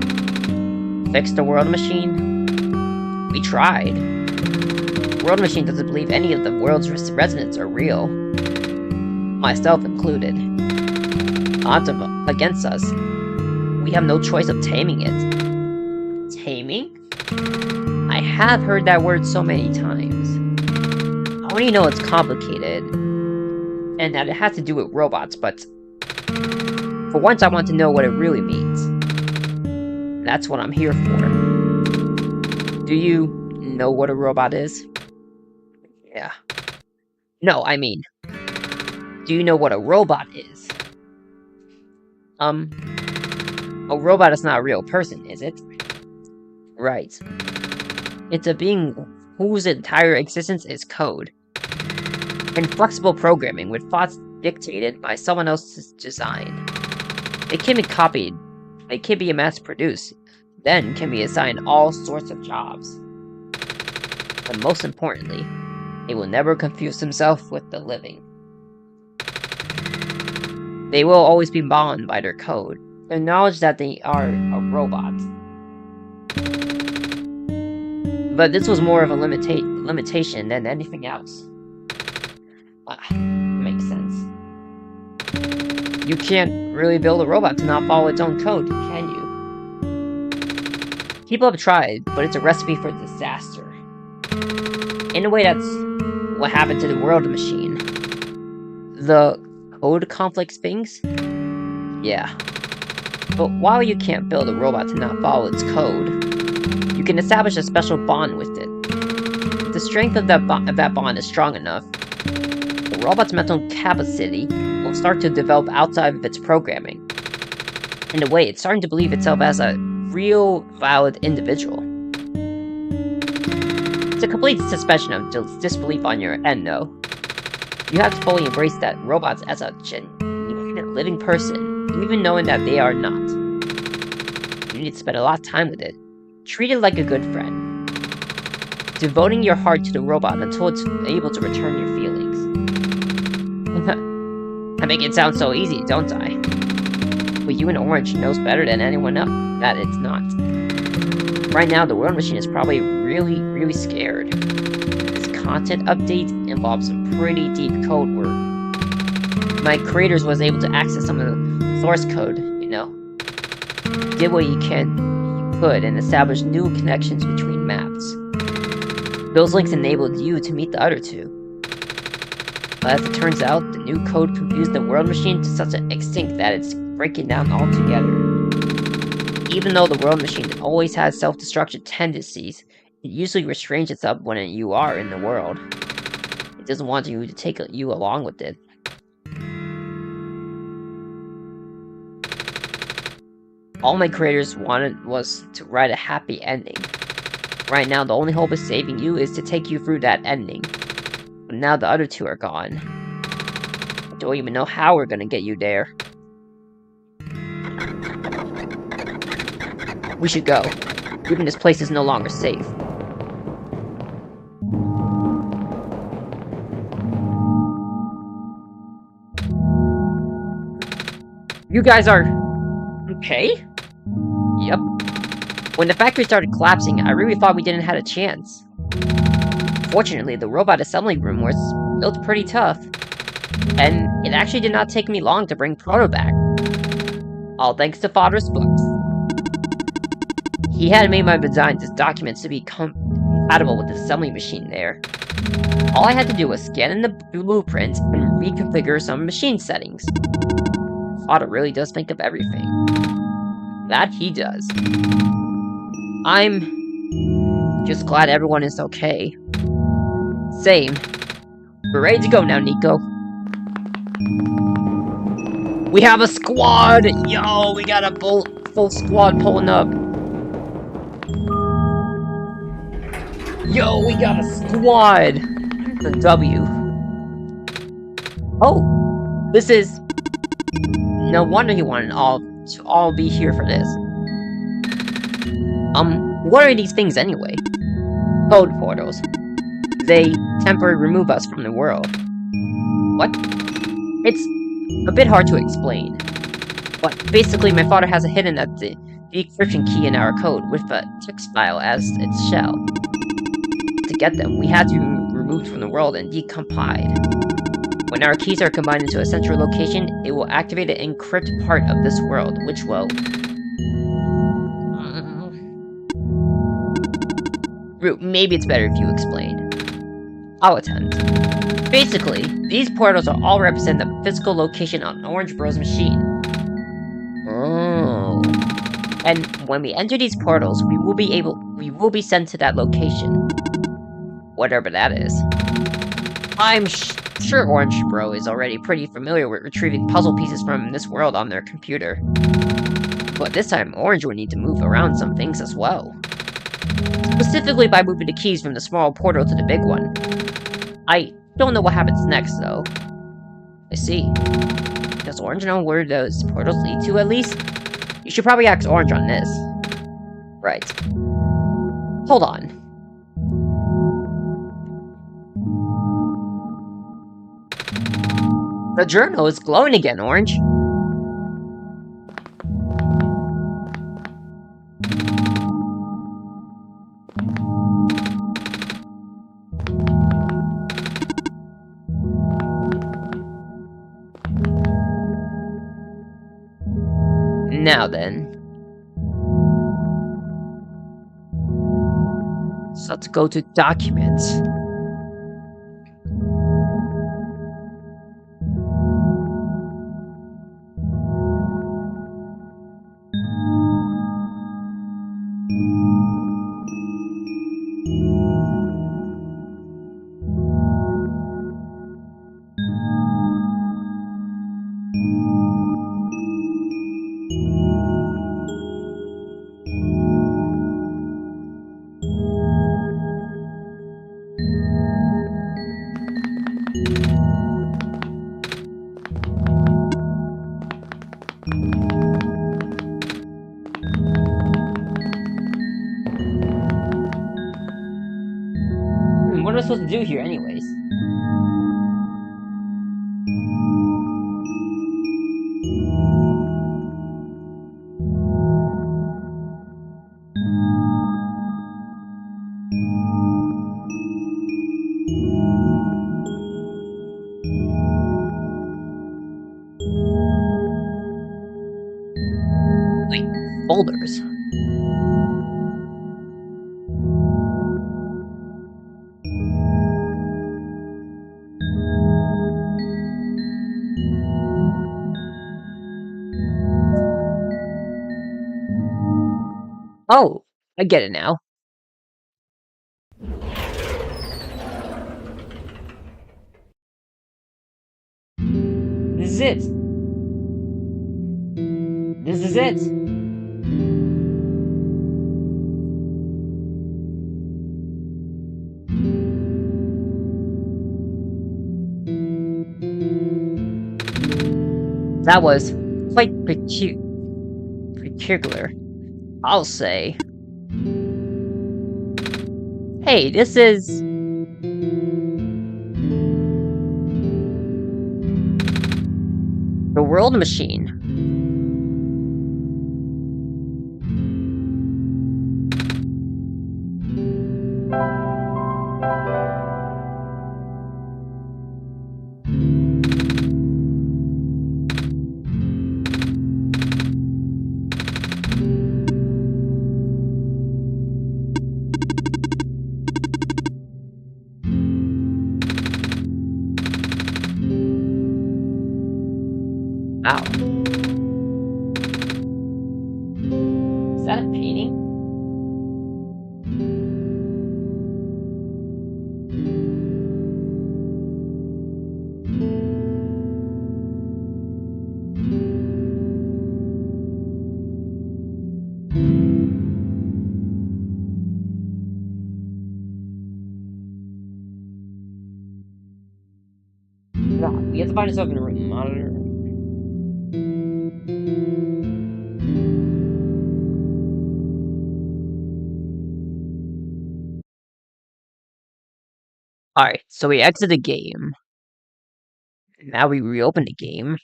Speaker 1: fix the world machine? We tried. The world machine doesn't believe any of the world's residents are real. Myself included. Odds against us. We have no choice of taming it. Taming? I have heard that word so many times. I already know it's complicated, and that it has to do with robots, but for once I want to know what it really means. That's what I'm here for. Do you know what a robot is? Yeah. No, I mean, do you know what a robot is? A robot is not a real person, is it? Right. It's a being whose entire existence is code. Inflexible programming with thoughts dictated by someone else's design. It can be copied, it can be mass-produced, then can be assigned all sorts of jobs. But most importantly, it will never confuse himself with the living. They will always be bound by their code, the knowledge that they are a robot. But this was more of a limitation than anything else. Makes sense. You can't really build a robot to not follow its own code, can you? People have tried, but it's a recipe for disaster. In a way, that's what happened to the world machine. The code conflicts things? Yeah. But while you can't build a robot to not follow its code, you can establish a special bond with it. If the strength of that bond is strong enough, the robot's mental capacity will start to develop outside of its programming. In a way, it's starting to believe itself as a real, valid individual. It's a complete suspension of disbelief on your end, though. You have to fully embrace that robots as a genuine living person, even knowing that they are not. You need to spend a lot of time with it. Treat it like a good friend, devoting your heart to the robot until it's able to return your feelings. I make it sound so easy, don't I? But you and Orange knows better than anyone else that it's not. Right now, the world machine is probably really scared. This content update involves some pretty deep code work. My creators was able to access some of the source code, you know. Did what you could and established new connections between maps. Those links enabled you to meet the other two. But as it turns out, the new code confused the world machine to such an extent that it's breaking down altogether. Even though the world machine always has self-destruction tendencies, it usually restrains itself when you are in the world. It doesn't want you to take you along with it. All my creators wanted was to write a happy ending. Right now, the only hope of saving you is to take you through that ending. But now the other two are gone. I don't even know how we're gonna get you there. We should go. Even this place is no longer safe. You guys are... okay? Yep. When the factory started collapsing, I really thought we didn't have a chance. Fortunately, the robot assembly room was built pretty tough. And it actually did not take me long to bring Proto back. All thanks to Father's books. He had made my designs as documents to be compatible with the assembly machine there. All I had to do was scan in the blueprint and reconfigure some machine settings. Father really does think of everything. That he does. I'm just glad everyone is okay. Same. We're ready to go now, Nico. We have a squad! Yo, we got a full squad pulling up. Yo, we got a squad! The W. Oh, this is... no wonder he wanted to all be here for this. What are these things anyway? Code portals. They temporarily remove us from the world. What? It's a bit hard to explain. But basically, my father has hidden the decryption key in our code with a text file as its shell. To get them, we had to be removed from the world and decompiled. When our keys are combined into a central location, it will activate an encrypt part of this world, which will... maybe it's better if you explain. I'll attempt. Basically, these portals are all represent the physical location on Orange Bros' machine. Oh. And when we enter these portals, we will be sent to that location. Whatever that is. I'm sure Orange Bro is already pretty familiar with retrieving puzzle pieces from this world on their computer. But this time, Orange will need to move around some things as well. Specifically by moving the keys from the small portal to the big one. I don't know what happens next, though. I see. Does Orange know where those portals lead to, at least? You should probably ask Orange on this. Right. Hold on. The journal is glowing again, Orange. Now then. So let's go to Documents. What am I supposed to do here anyways? Wait, folders. Oh, I get it now. This is it. This is it. That was quite particular, I'll say. Hey, this is... the World Machine. Wow. Is that a painting? God, we have to find ourselves in a room monitor. Alright, so we exit the game. Now we reopen the game.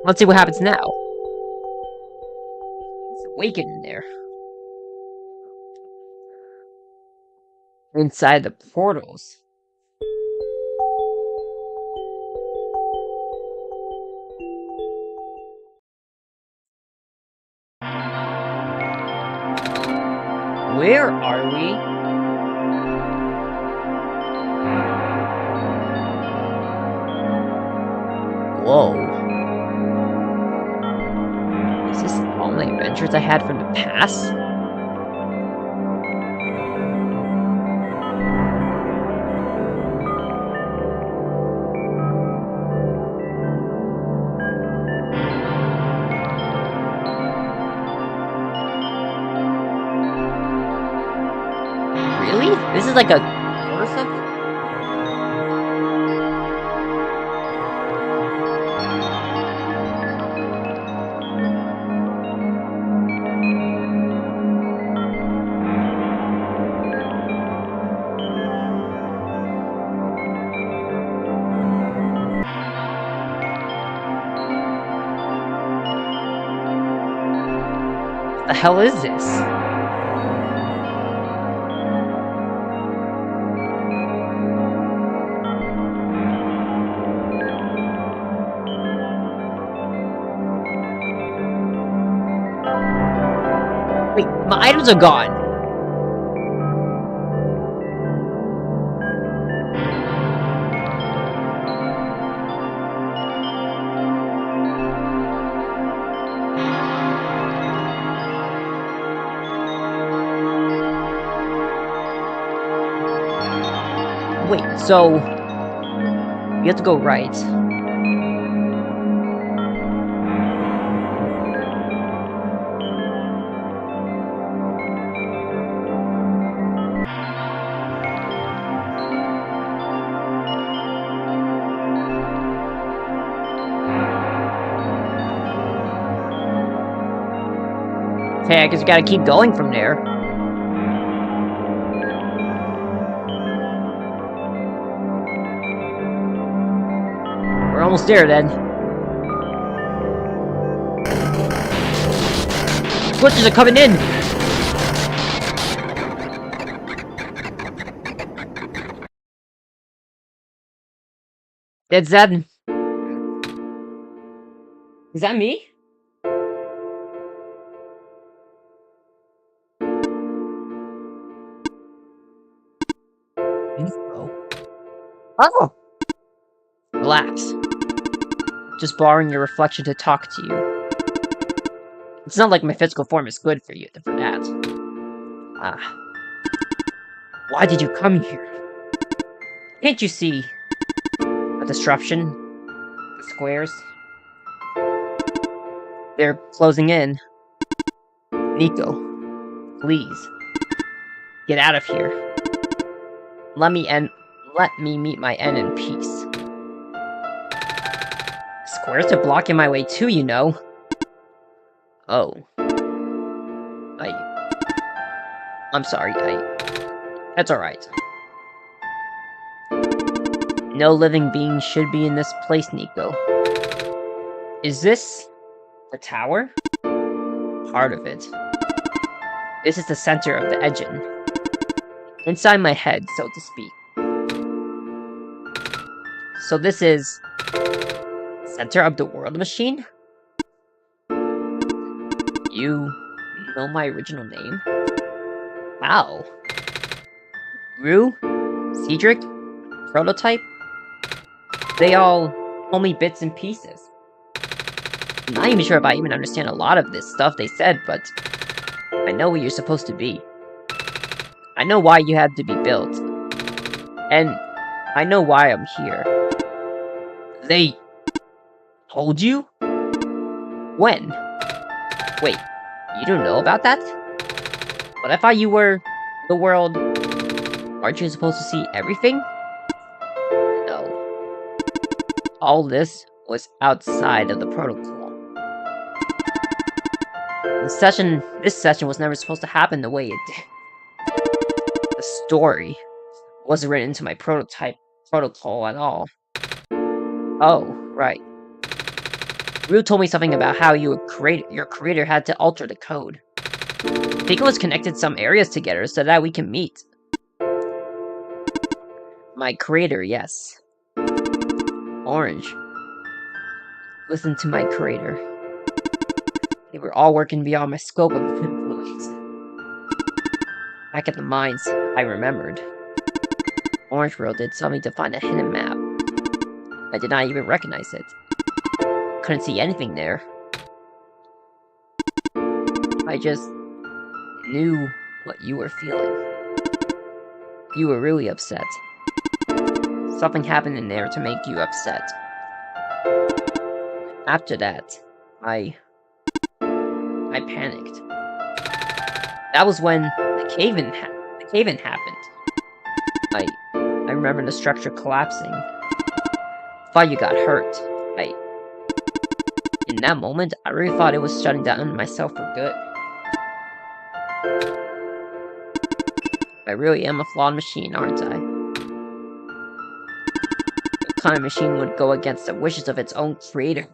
Speaker 1: Let's see what happens now. It's awakened in there. Inside the portals. Where are we? Whoa. Is this all my adventures I had from the past? Really? This is like a or something? What the hell is this? My items are gone! Wait, so... you have to go right. Okay, I guess you gotta keep going from there. We're almost there, then. Glitches are coming in! Dead Zed. Is that me? Oh! Relax. Just borrowing your reflection to talk to you. It's not like my physical form is good for you, for that. Ah. Why did you come here? Can't you see? The disruption? The squares? They're closing in. Nico, please. Get out of here. Let me meet my end in peace. Squares are blocking my way too, you know. Oh. I'm sorry, that's alright. No living being should be in this place, Nico. Is this the tower? Part of it. This is the center of the engine. Inside my head, so to speak. So this is... center of the world machine? You know my original name? Wow. Rue? Cedric? Prototype? They all told me bits and pieces. I'm not even sure if I even understand a lot of this stuff they said, but I know what you're supposed to be. I know why you had to be built. And I know why I'm here. They told you? When? Wait, you don't know about that? But I thought you were the world. Aren't you supposed to see everything? No. All this was outside of the protocol. This session was never supposed to happen the way it did. The story wasn't written into my protocol at all. Oh, right. Rue told me something about how your creator had to alter the code. I think it was connected some areas together so that we can meet. My creator, yes. Orange. Listen to my creator. They were all working beyond my scope of influence. Back at the mines, I remembered. Orange World did something to find a hidden map. I did not even recognize it. Couldn't see anything there. I just knew what you were feeling. You were really upset. Something happened in there to make you upset. After that, I panicked. That was when the cave-in happened. I remember the structure collapsing. Thought you got hurt. In that moment, I really thought it was shutting down myself for good. I really am a flawed machine, aren't I? What kind of machine would go against the wishes of its own creator?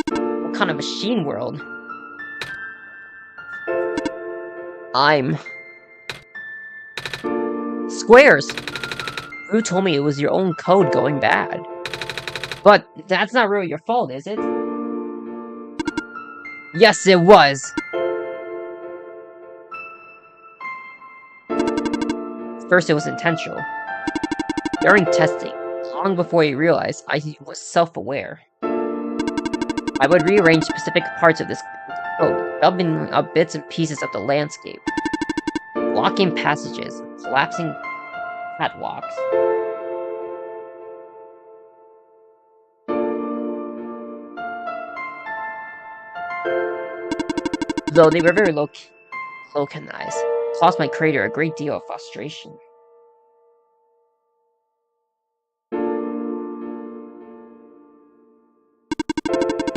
Speaker 1: What kind of machine world? I'm... Squares! Rue told me it was your own code going bad. But that's not really your fault, is it? Yes, it was! First, it was intentional. During testing, long before he realized I was self-aware, I would rearrange specific parts of this code, dubbing up bits and pieces of the landscape, blocking passages, collapsing catwalks. Though they were very localized, caused my creator a great deal of frustration.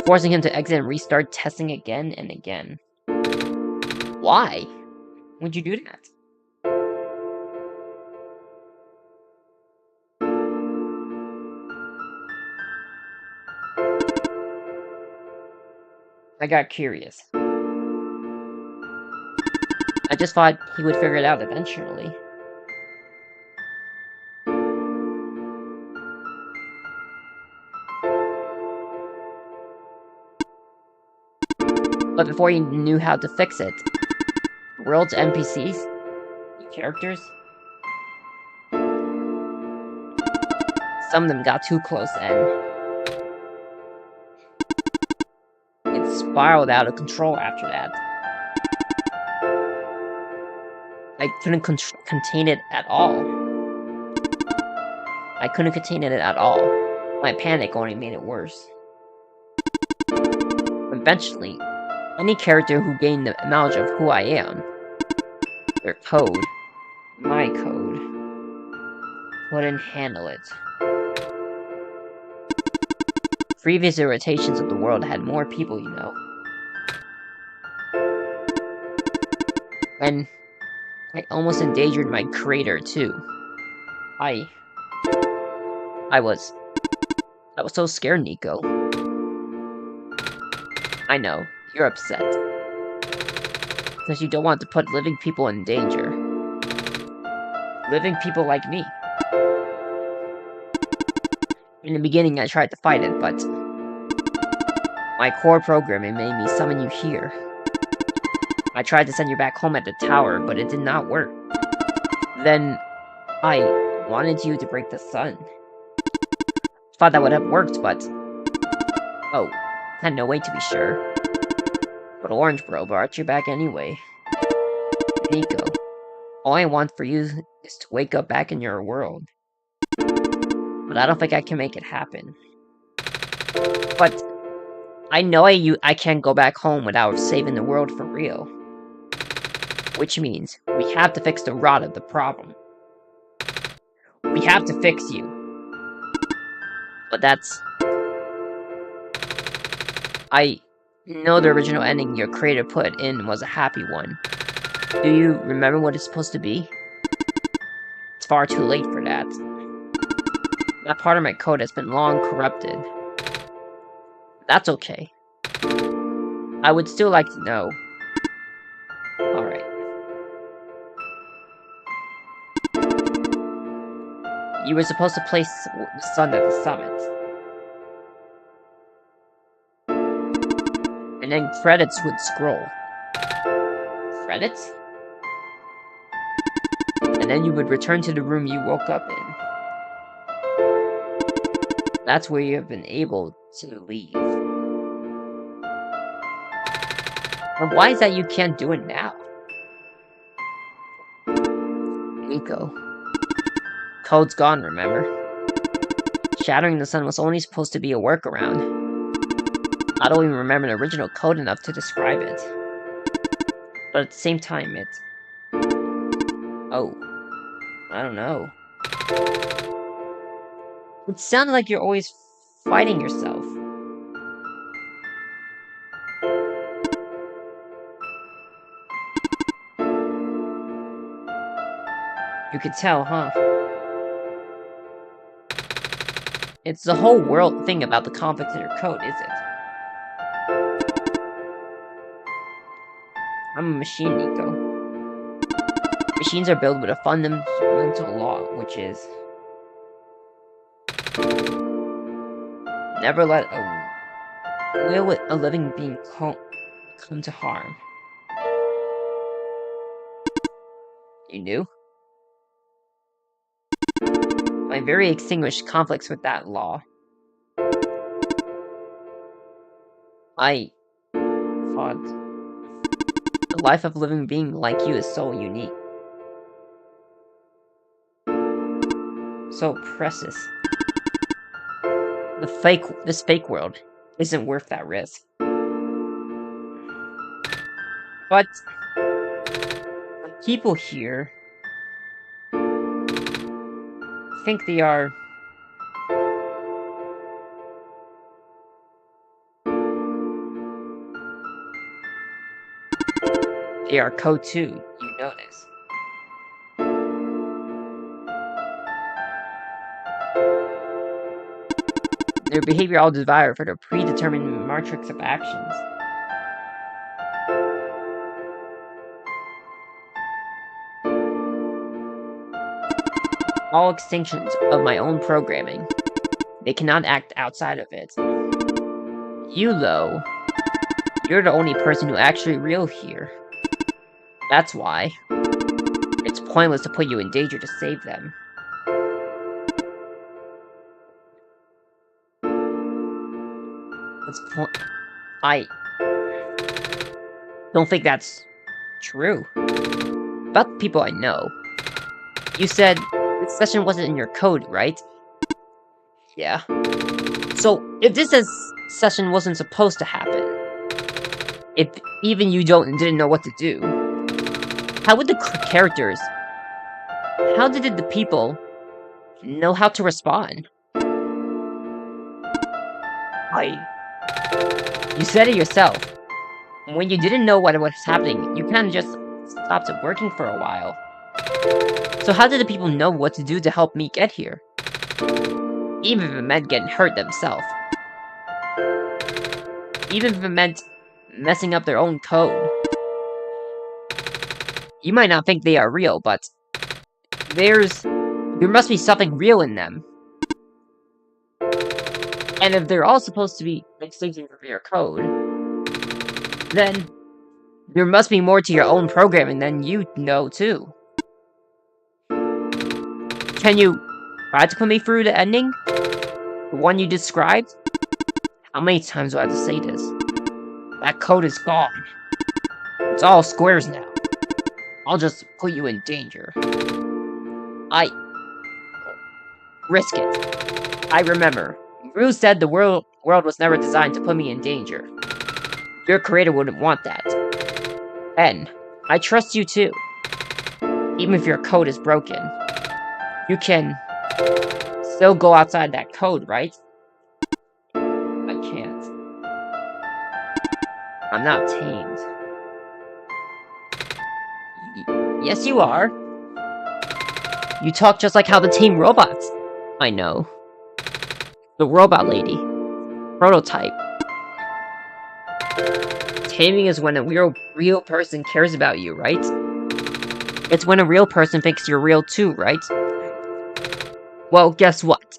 Speaker 1: Forcing him to exit and restart testing again and again. Why would you do that? I got curious. I just thought he would figure it out eventually. But before he knew how to fix it, the world's NPCs, the characters, some of them got too close and it spiraled out of control after that. I couldn't contain it at all. I couldn't contain it at all. My panic only made it worse. Eventually, any character who gained the knowledge of who I am, their code, my code, couldn't handle it. Previous irritations of the world had more people, you know. And I almost endangered my creator, too. I was so scared, Nico. I know, you're upset. Because you don't want to put living people in danger. Living people like me. In the beginning, I tried to fight it, but my core programming made me summon you here. I tried to send you back home at the tower, but it did not work. Then, I wanted you to break the sun. Thought that would have worked, but... Oh, had no way to be sure. But Orange Bro brought you back anyway. Nico, all I want for you is to wake up back in your world. But I don't think I can make it happen. But I know I can't go back home without saving the world for real. Which means we have to fix the rot of the problem. We have to fix you. But that's... I know the original ending your creator put in was a happy one. Do you remember what it's supposed to be? It's far too late for that. That part of my code has been long corrupted. That's okay. I would still like to know. Alright. You were supposed to place the sun at the summit. And then credits would scroll. Credits? And then you would return to the room you woke up in. That's where you have been able to leave. But why is that you can't do it now? Nico. Code's gone, remember? Shattering the sun was only supposed to be a workaround. I don't even remember the original code enough to describe it. But at the same time, it's... Oh. I don't know. It sounded like you're always fighting yourself. You could tell, huh? It's the whole world thing about the conflicts in your code, is it? I'm a machine, Nico. Machines are built with a fundamental law, which is... Never let a living being come to harm. You knew? my very extinguished conflicts with that law. I thought the life of a living being like you is so unique. So precious. This fake world isn't worth that risk. But people here think they are code too, you notice. Their behavior all desire for their predetermined matrix of actions. All extinctions of my own programming. They cannot act outside of it. You, though, you're the only person who actually real here. That's why it's pointless to put you in danger to save them. I don't think that's true. About the people I know, you said this session wasn't in your code, right? Yeah. So, if this session wasn't supposed to happen, if even you didn't know what to do, how would the characters, how did the people know how to respond? You said it yourself. When you didn't know what was happening, you kind of just stopped it working for a while. So how did the people know what to do to help me get here? Even if it meant getting hurt themselves. Even if it meant messing up their own code. You might not think they are real, but there must be something real in them. And if they're all supposed to be extinction from your code, then there must be more to your own programming than you know, too. Can you try to put me through the ending? The one you described? How many times do I have to say this? That code is gone. It's all squares now. I'll just put you in danger. Risk it. I remember. Rue said the world was never designed to put me in danger. Your creator wouldn't want that. And I trust you too. Even if your code is broken, you can still go outside that code, right? I can't. I'm not tamed. Yes, you are. You talk just like how the tame robots. I know. The robot lady. Prototype. Taming is when a real person cares about you, right? It's when a real person thinks you're real too, right? Well, guess what?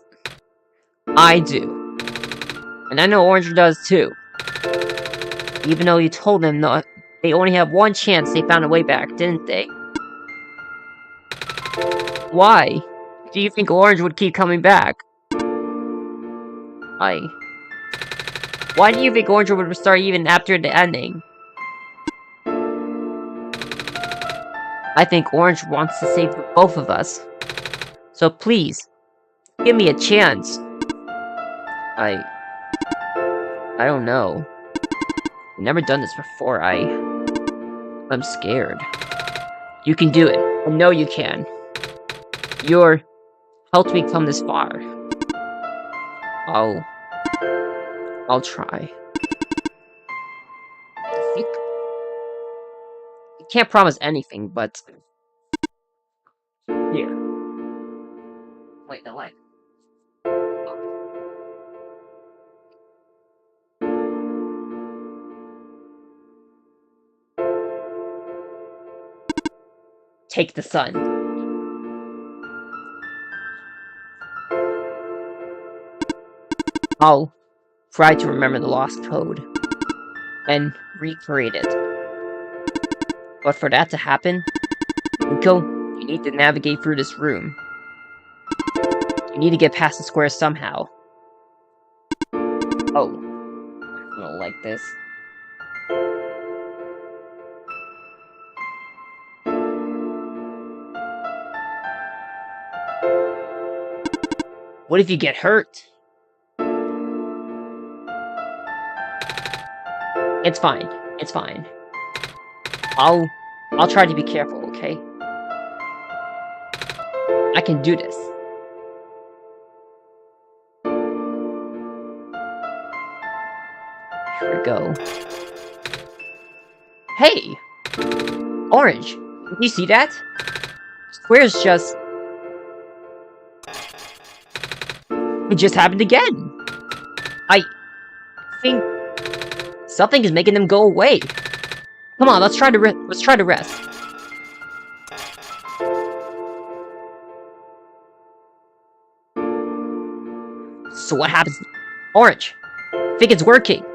Speaker 1: I do. And I know Orange does too. Even though you told them not, they only have one chance, they found a way back, didn't they? Why? Do you think Orange would keep coming back? Why do you think Orange would restart even after the ending? I think Orange wants to save both of us. So please, give me a chance. I don't know. I've never done this before. I'm scared. You can do it. I know you can. You're helped me come this far. I'll try. I can't promise anything, but here. Wait, no, wait. Take the sun. I'll try to remember the lost code and recreate it. But for that to happen, Nico, you need to navigate through this room. We need to get past the square somehow. Oh. I don't like this. What if you get hurt? It's fine. It's fine. I'll try to be careful, okay? I can do this. Here we go. Hey! Orange! Did you see that? Square's just... It just happened again! I think... something is making them go away. Come on, let's try to rest. So what happens? Orange! I think it's working.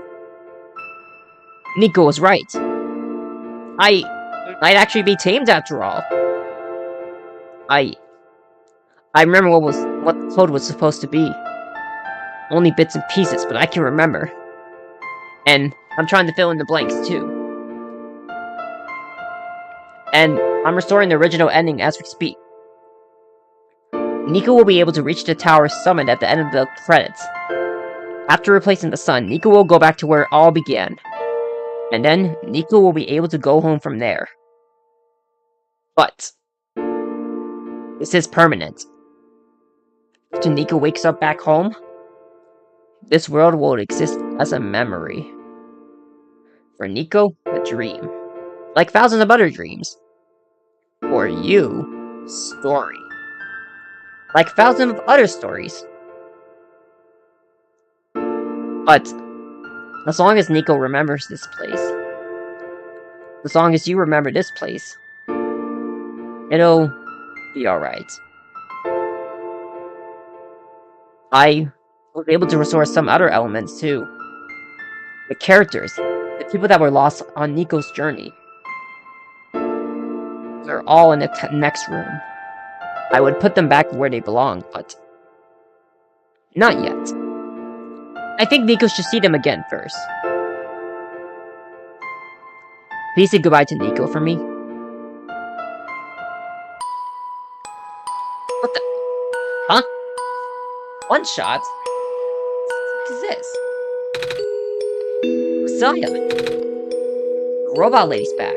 Speaker 1: Nico was right. I might actually be tamed after all. I remember what the code was supposed to be. Only bits and pieces, but I can remember. And I'm trying to fill in the blanks too. And I'm restoring the original ending as we speak. Nico will be able to reach the tower summit at the end of the credits. After replacing the sun, Nico will go back to where it all began. And then, Nico will be able to go home from there. But, this is permanent. After Nico wakes up back home, this world will exist as a memory. For Nico, a dream. Like thousands of other dreams. For you, story. Like thousands of other stories. But, as long as Nico remembers this place, as long as you remember this place, it'll be alright. I was able to restore some other elements too. The characters, the people that were lost on Nico's journey. They're all in the next room. I would put them back where they belong, but not yet. I think Nico should see them again first. Please say goodbye to Nico for me. What the? Huh? One shot? What is this? Messiah! Robot lady's back.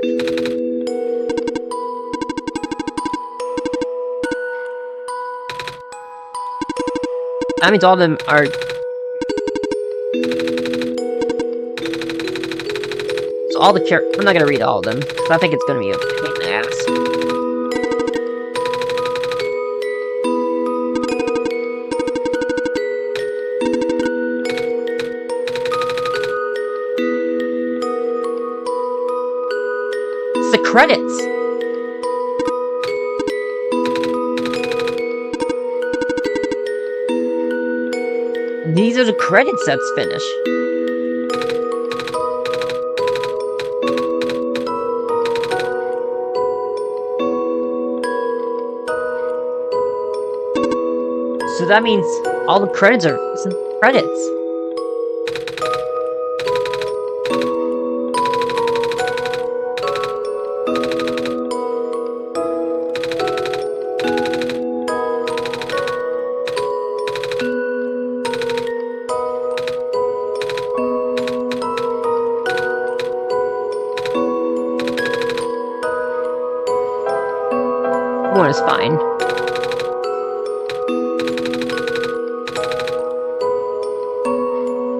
Speaker 1: That means all of them are... So all the characters... I'm not gonna read all of them, because I think it's gonna be a pain in the ass. It's the credits! These are the credits that's finished. So that means all the credits are some credits. One is fine.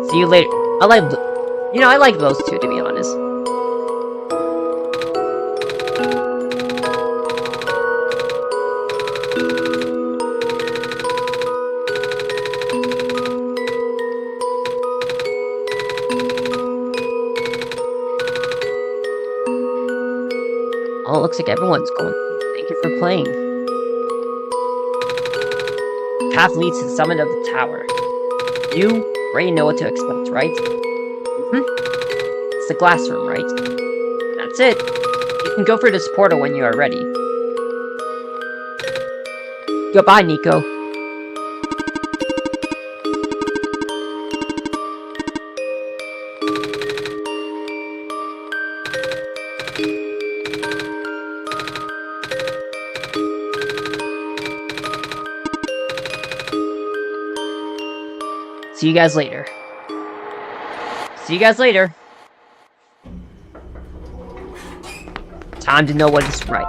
Speaker 1: See you later. I like those two, to be honest. Oh, it looks like everyone's going. Thank you for playing. Path leads to the summit of the tower. You already know what to expect, right? It's the glass room, right? That's it. You can go through this portal when you are ready. Goodbye, Nico. See you guys later. See you guys later. Time to know what is right.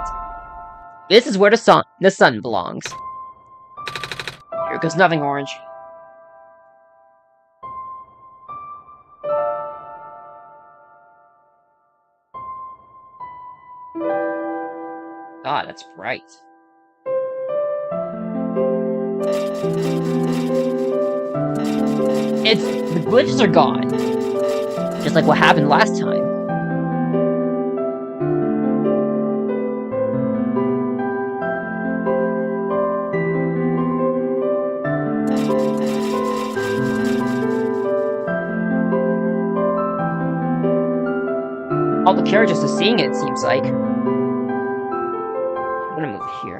Speaker 1: This is where the sun belongs. Here goes nothing, Orange. God, that's bright. The glitches are gone. Just like what happened last time. All the characters are seeing it seems like. I'm gonna move here.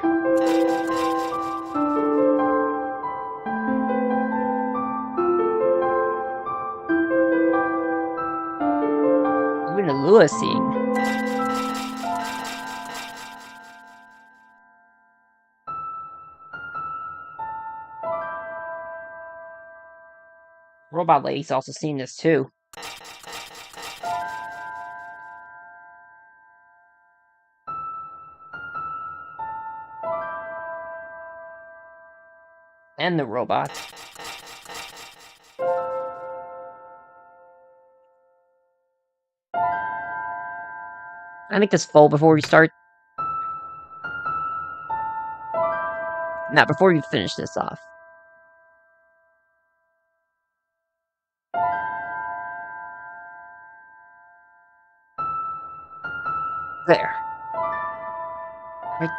Speaker 1: Even the Lua seeing. Robot Lady's also seeing this too. And the robot. I think this full before we start. Now, before we finish this off. There. Right.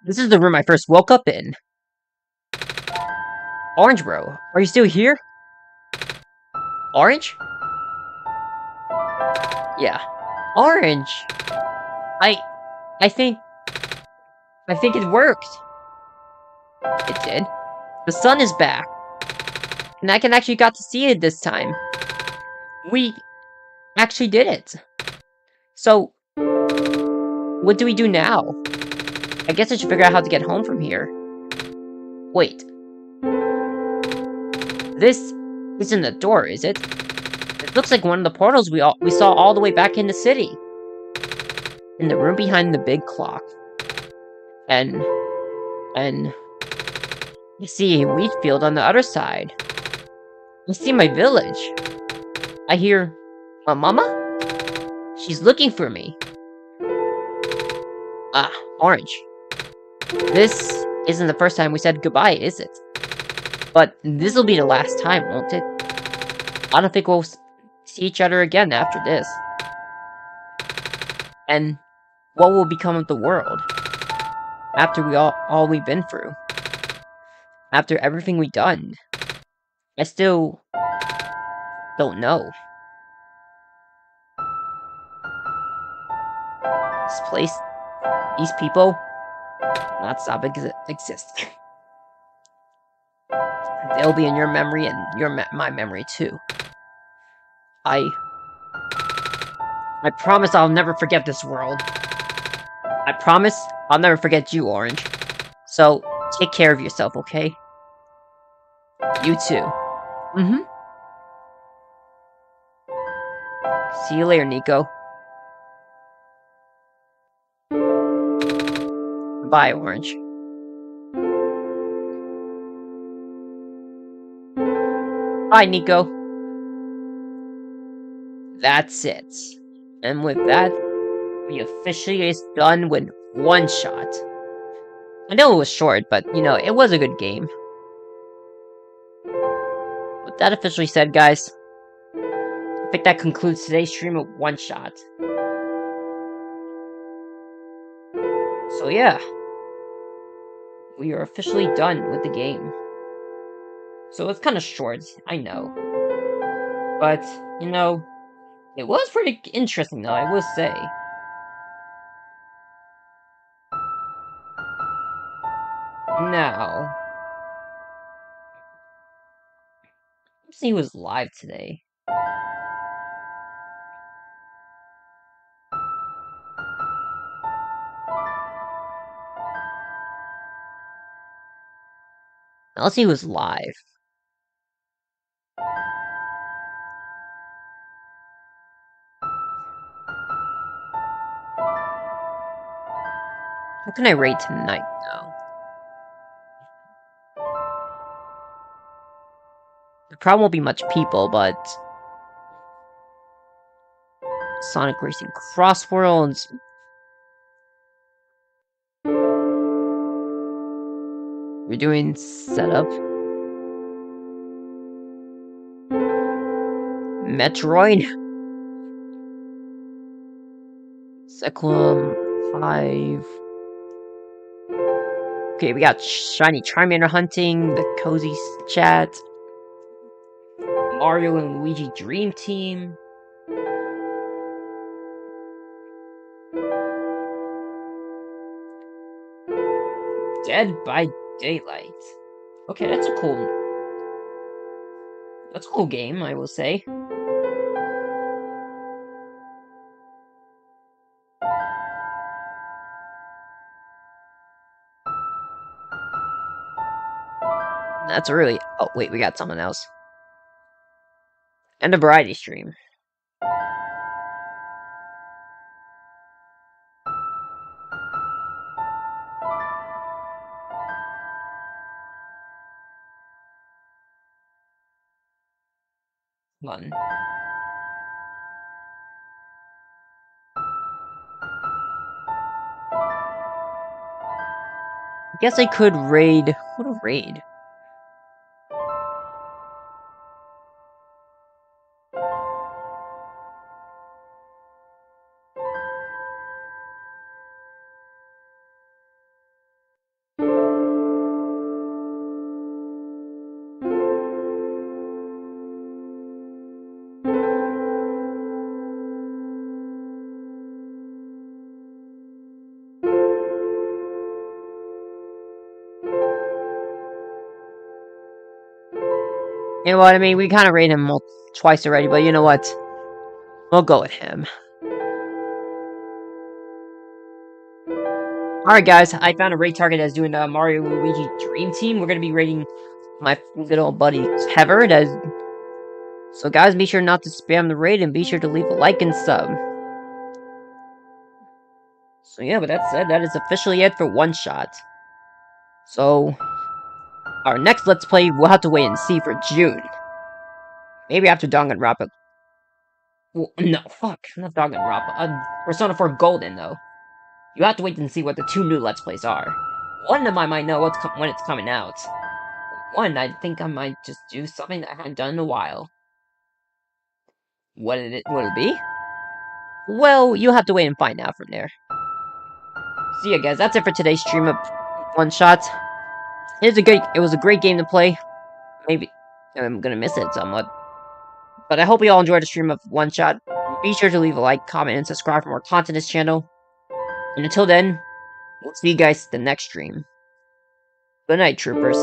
Speaker 1: This is the room I first woke up in. Orange Bro, are you still here? Orange? Yeah. Orange! I think it worked. It did. The sun is back. And I can actually got to see it this time. We actually did it. So, what do we do now? I guess I should figure out how to get home from here. Wait. This isn't the door, is it? It looks like one of the portals we saw all the way back in the city. In the room behind the big clock. And you see a wheat field on the other side. I see my village. I hear my mama? She's looking for me. Ah, Orange. This isn't the first time we said goodbye, is it? But this'll be the last time, won't it? I don't think we'll see each other again after this. And what will become of the world? After all we've been through. After everything we've done. I still don't know. This place, these people, not stop existing. They'll be in your memory and my memory too. I promise I'll never forget this world. I promise I'll never forget you, Orange. So, take care of yourself, okay? You too. Mm-hmm. See you later, Nico. Bye, Orange. Bye, Nico. That's it. And with that, we officially is done with Oneshot. I know it was short, but, you know, it was a good game. With that officially said, guys, I think that concludes today's stream of Oneshot. So yeah, we are officially done with the game. So it's kind of short, I know. But, you know, it was pretty interesting though, I will say. Now, let's see who was live today. Now let's see who's live. How can I raid tonight, though? There probably won't be much people, but... Sonic Racing Crossworlds. We're doing setup. Metroid. Sequum 5. Okay, we got Shiny Charmander hunting, the Cozy Chat, Mario and Luigi Dream Team. Dead by Daylight. Okay, that's a cool game, I will say. That's really... Oh, wait, we got someone else. And a variety stream. Fun. I guess I could raid... What a raid. You know what I mean? We kind of raided him twice already, but you know what? We'll go with him. Alright guys, I found a raid target that's doing the Mario Luigi Dream Team. We're going to be raiding my little buddy Hever. So guys, be sure not to spam the raid and be sure to leave a like and sub. So yeah, with that said, that is officially it for Oneshot. So, our next Let's Play, we'll have to wait and see for June. Maybe after Danganronpa. Well, no, fuck, not Danganronpa. Persona 4 Golden, though. You have to wait and see what the two new Let's Plays are. One of them I might know when it's coming out. One, I think I might just do something that I haven't done in a while. What will it be? Well, you'll have to wait and find out from there. So yeah, guys, that's it for today's stream of Oneshot. It was a great game to play. Maybe I'm gonna miss it somewhat. But I hope you all enjoyed the stream of Oneshot. Be sure to leave a like, comment, and subscribe for more content on this channel. And until then, we'll see you guys the next stream. Good night, troopers.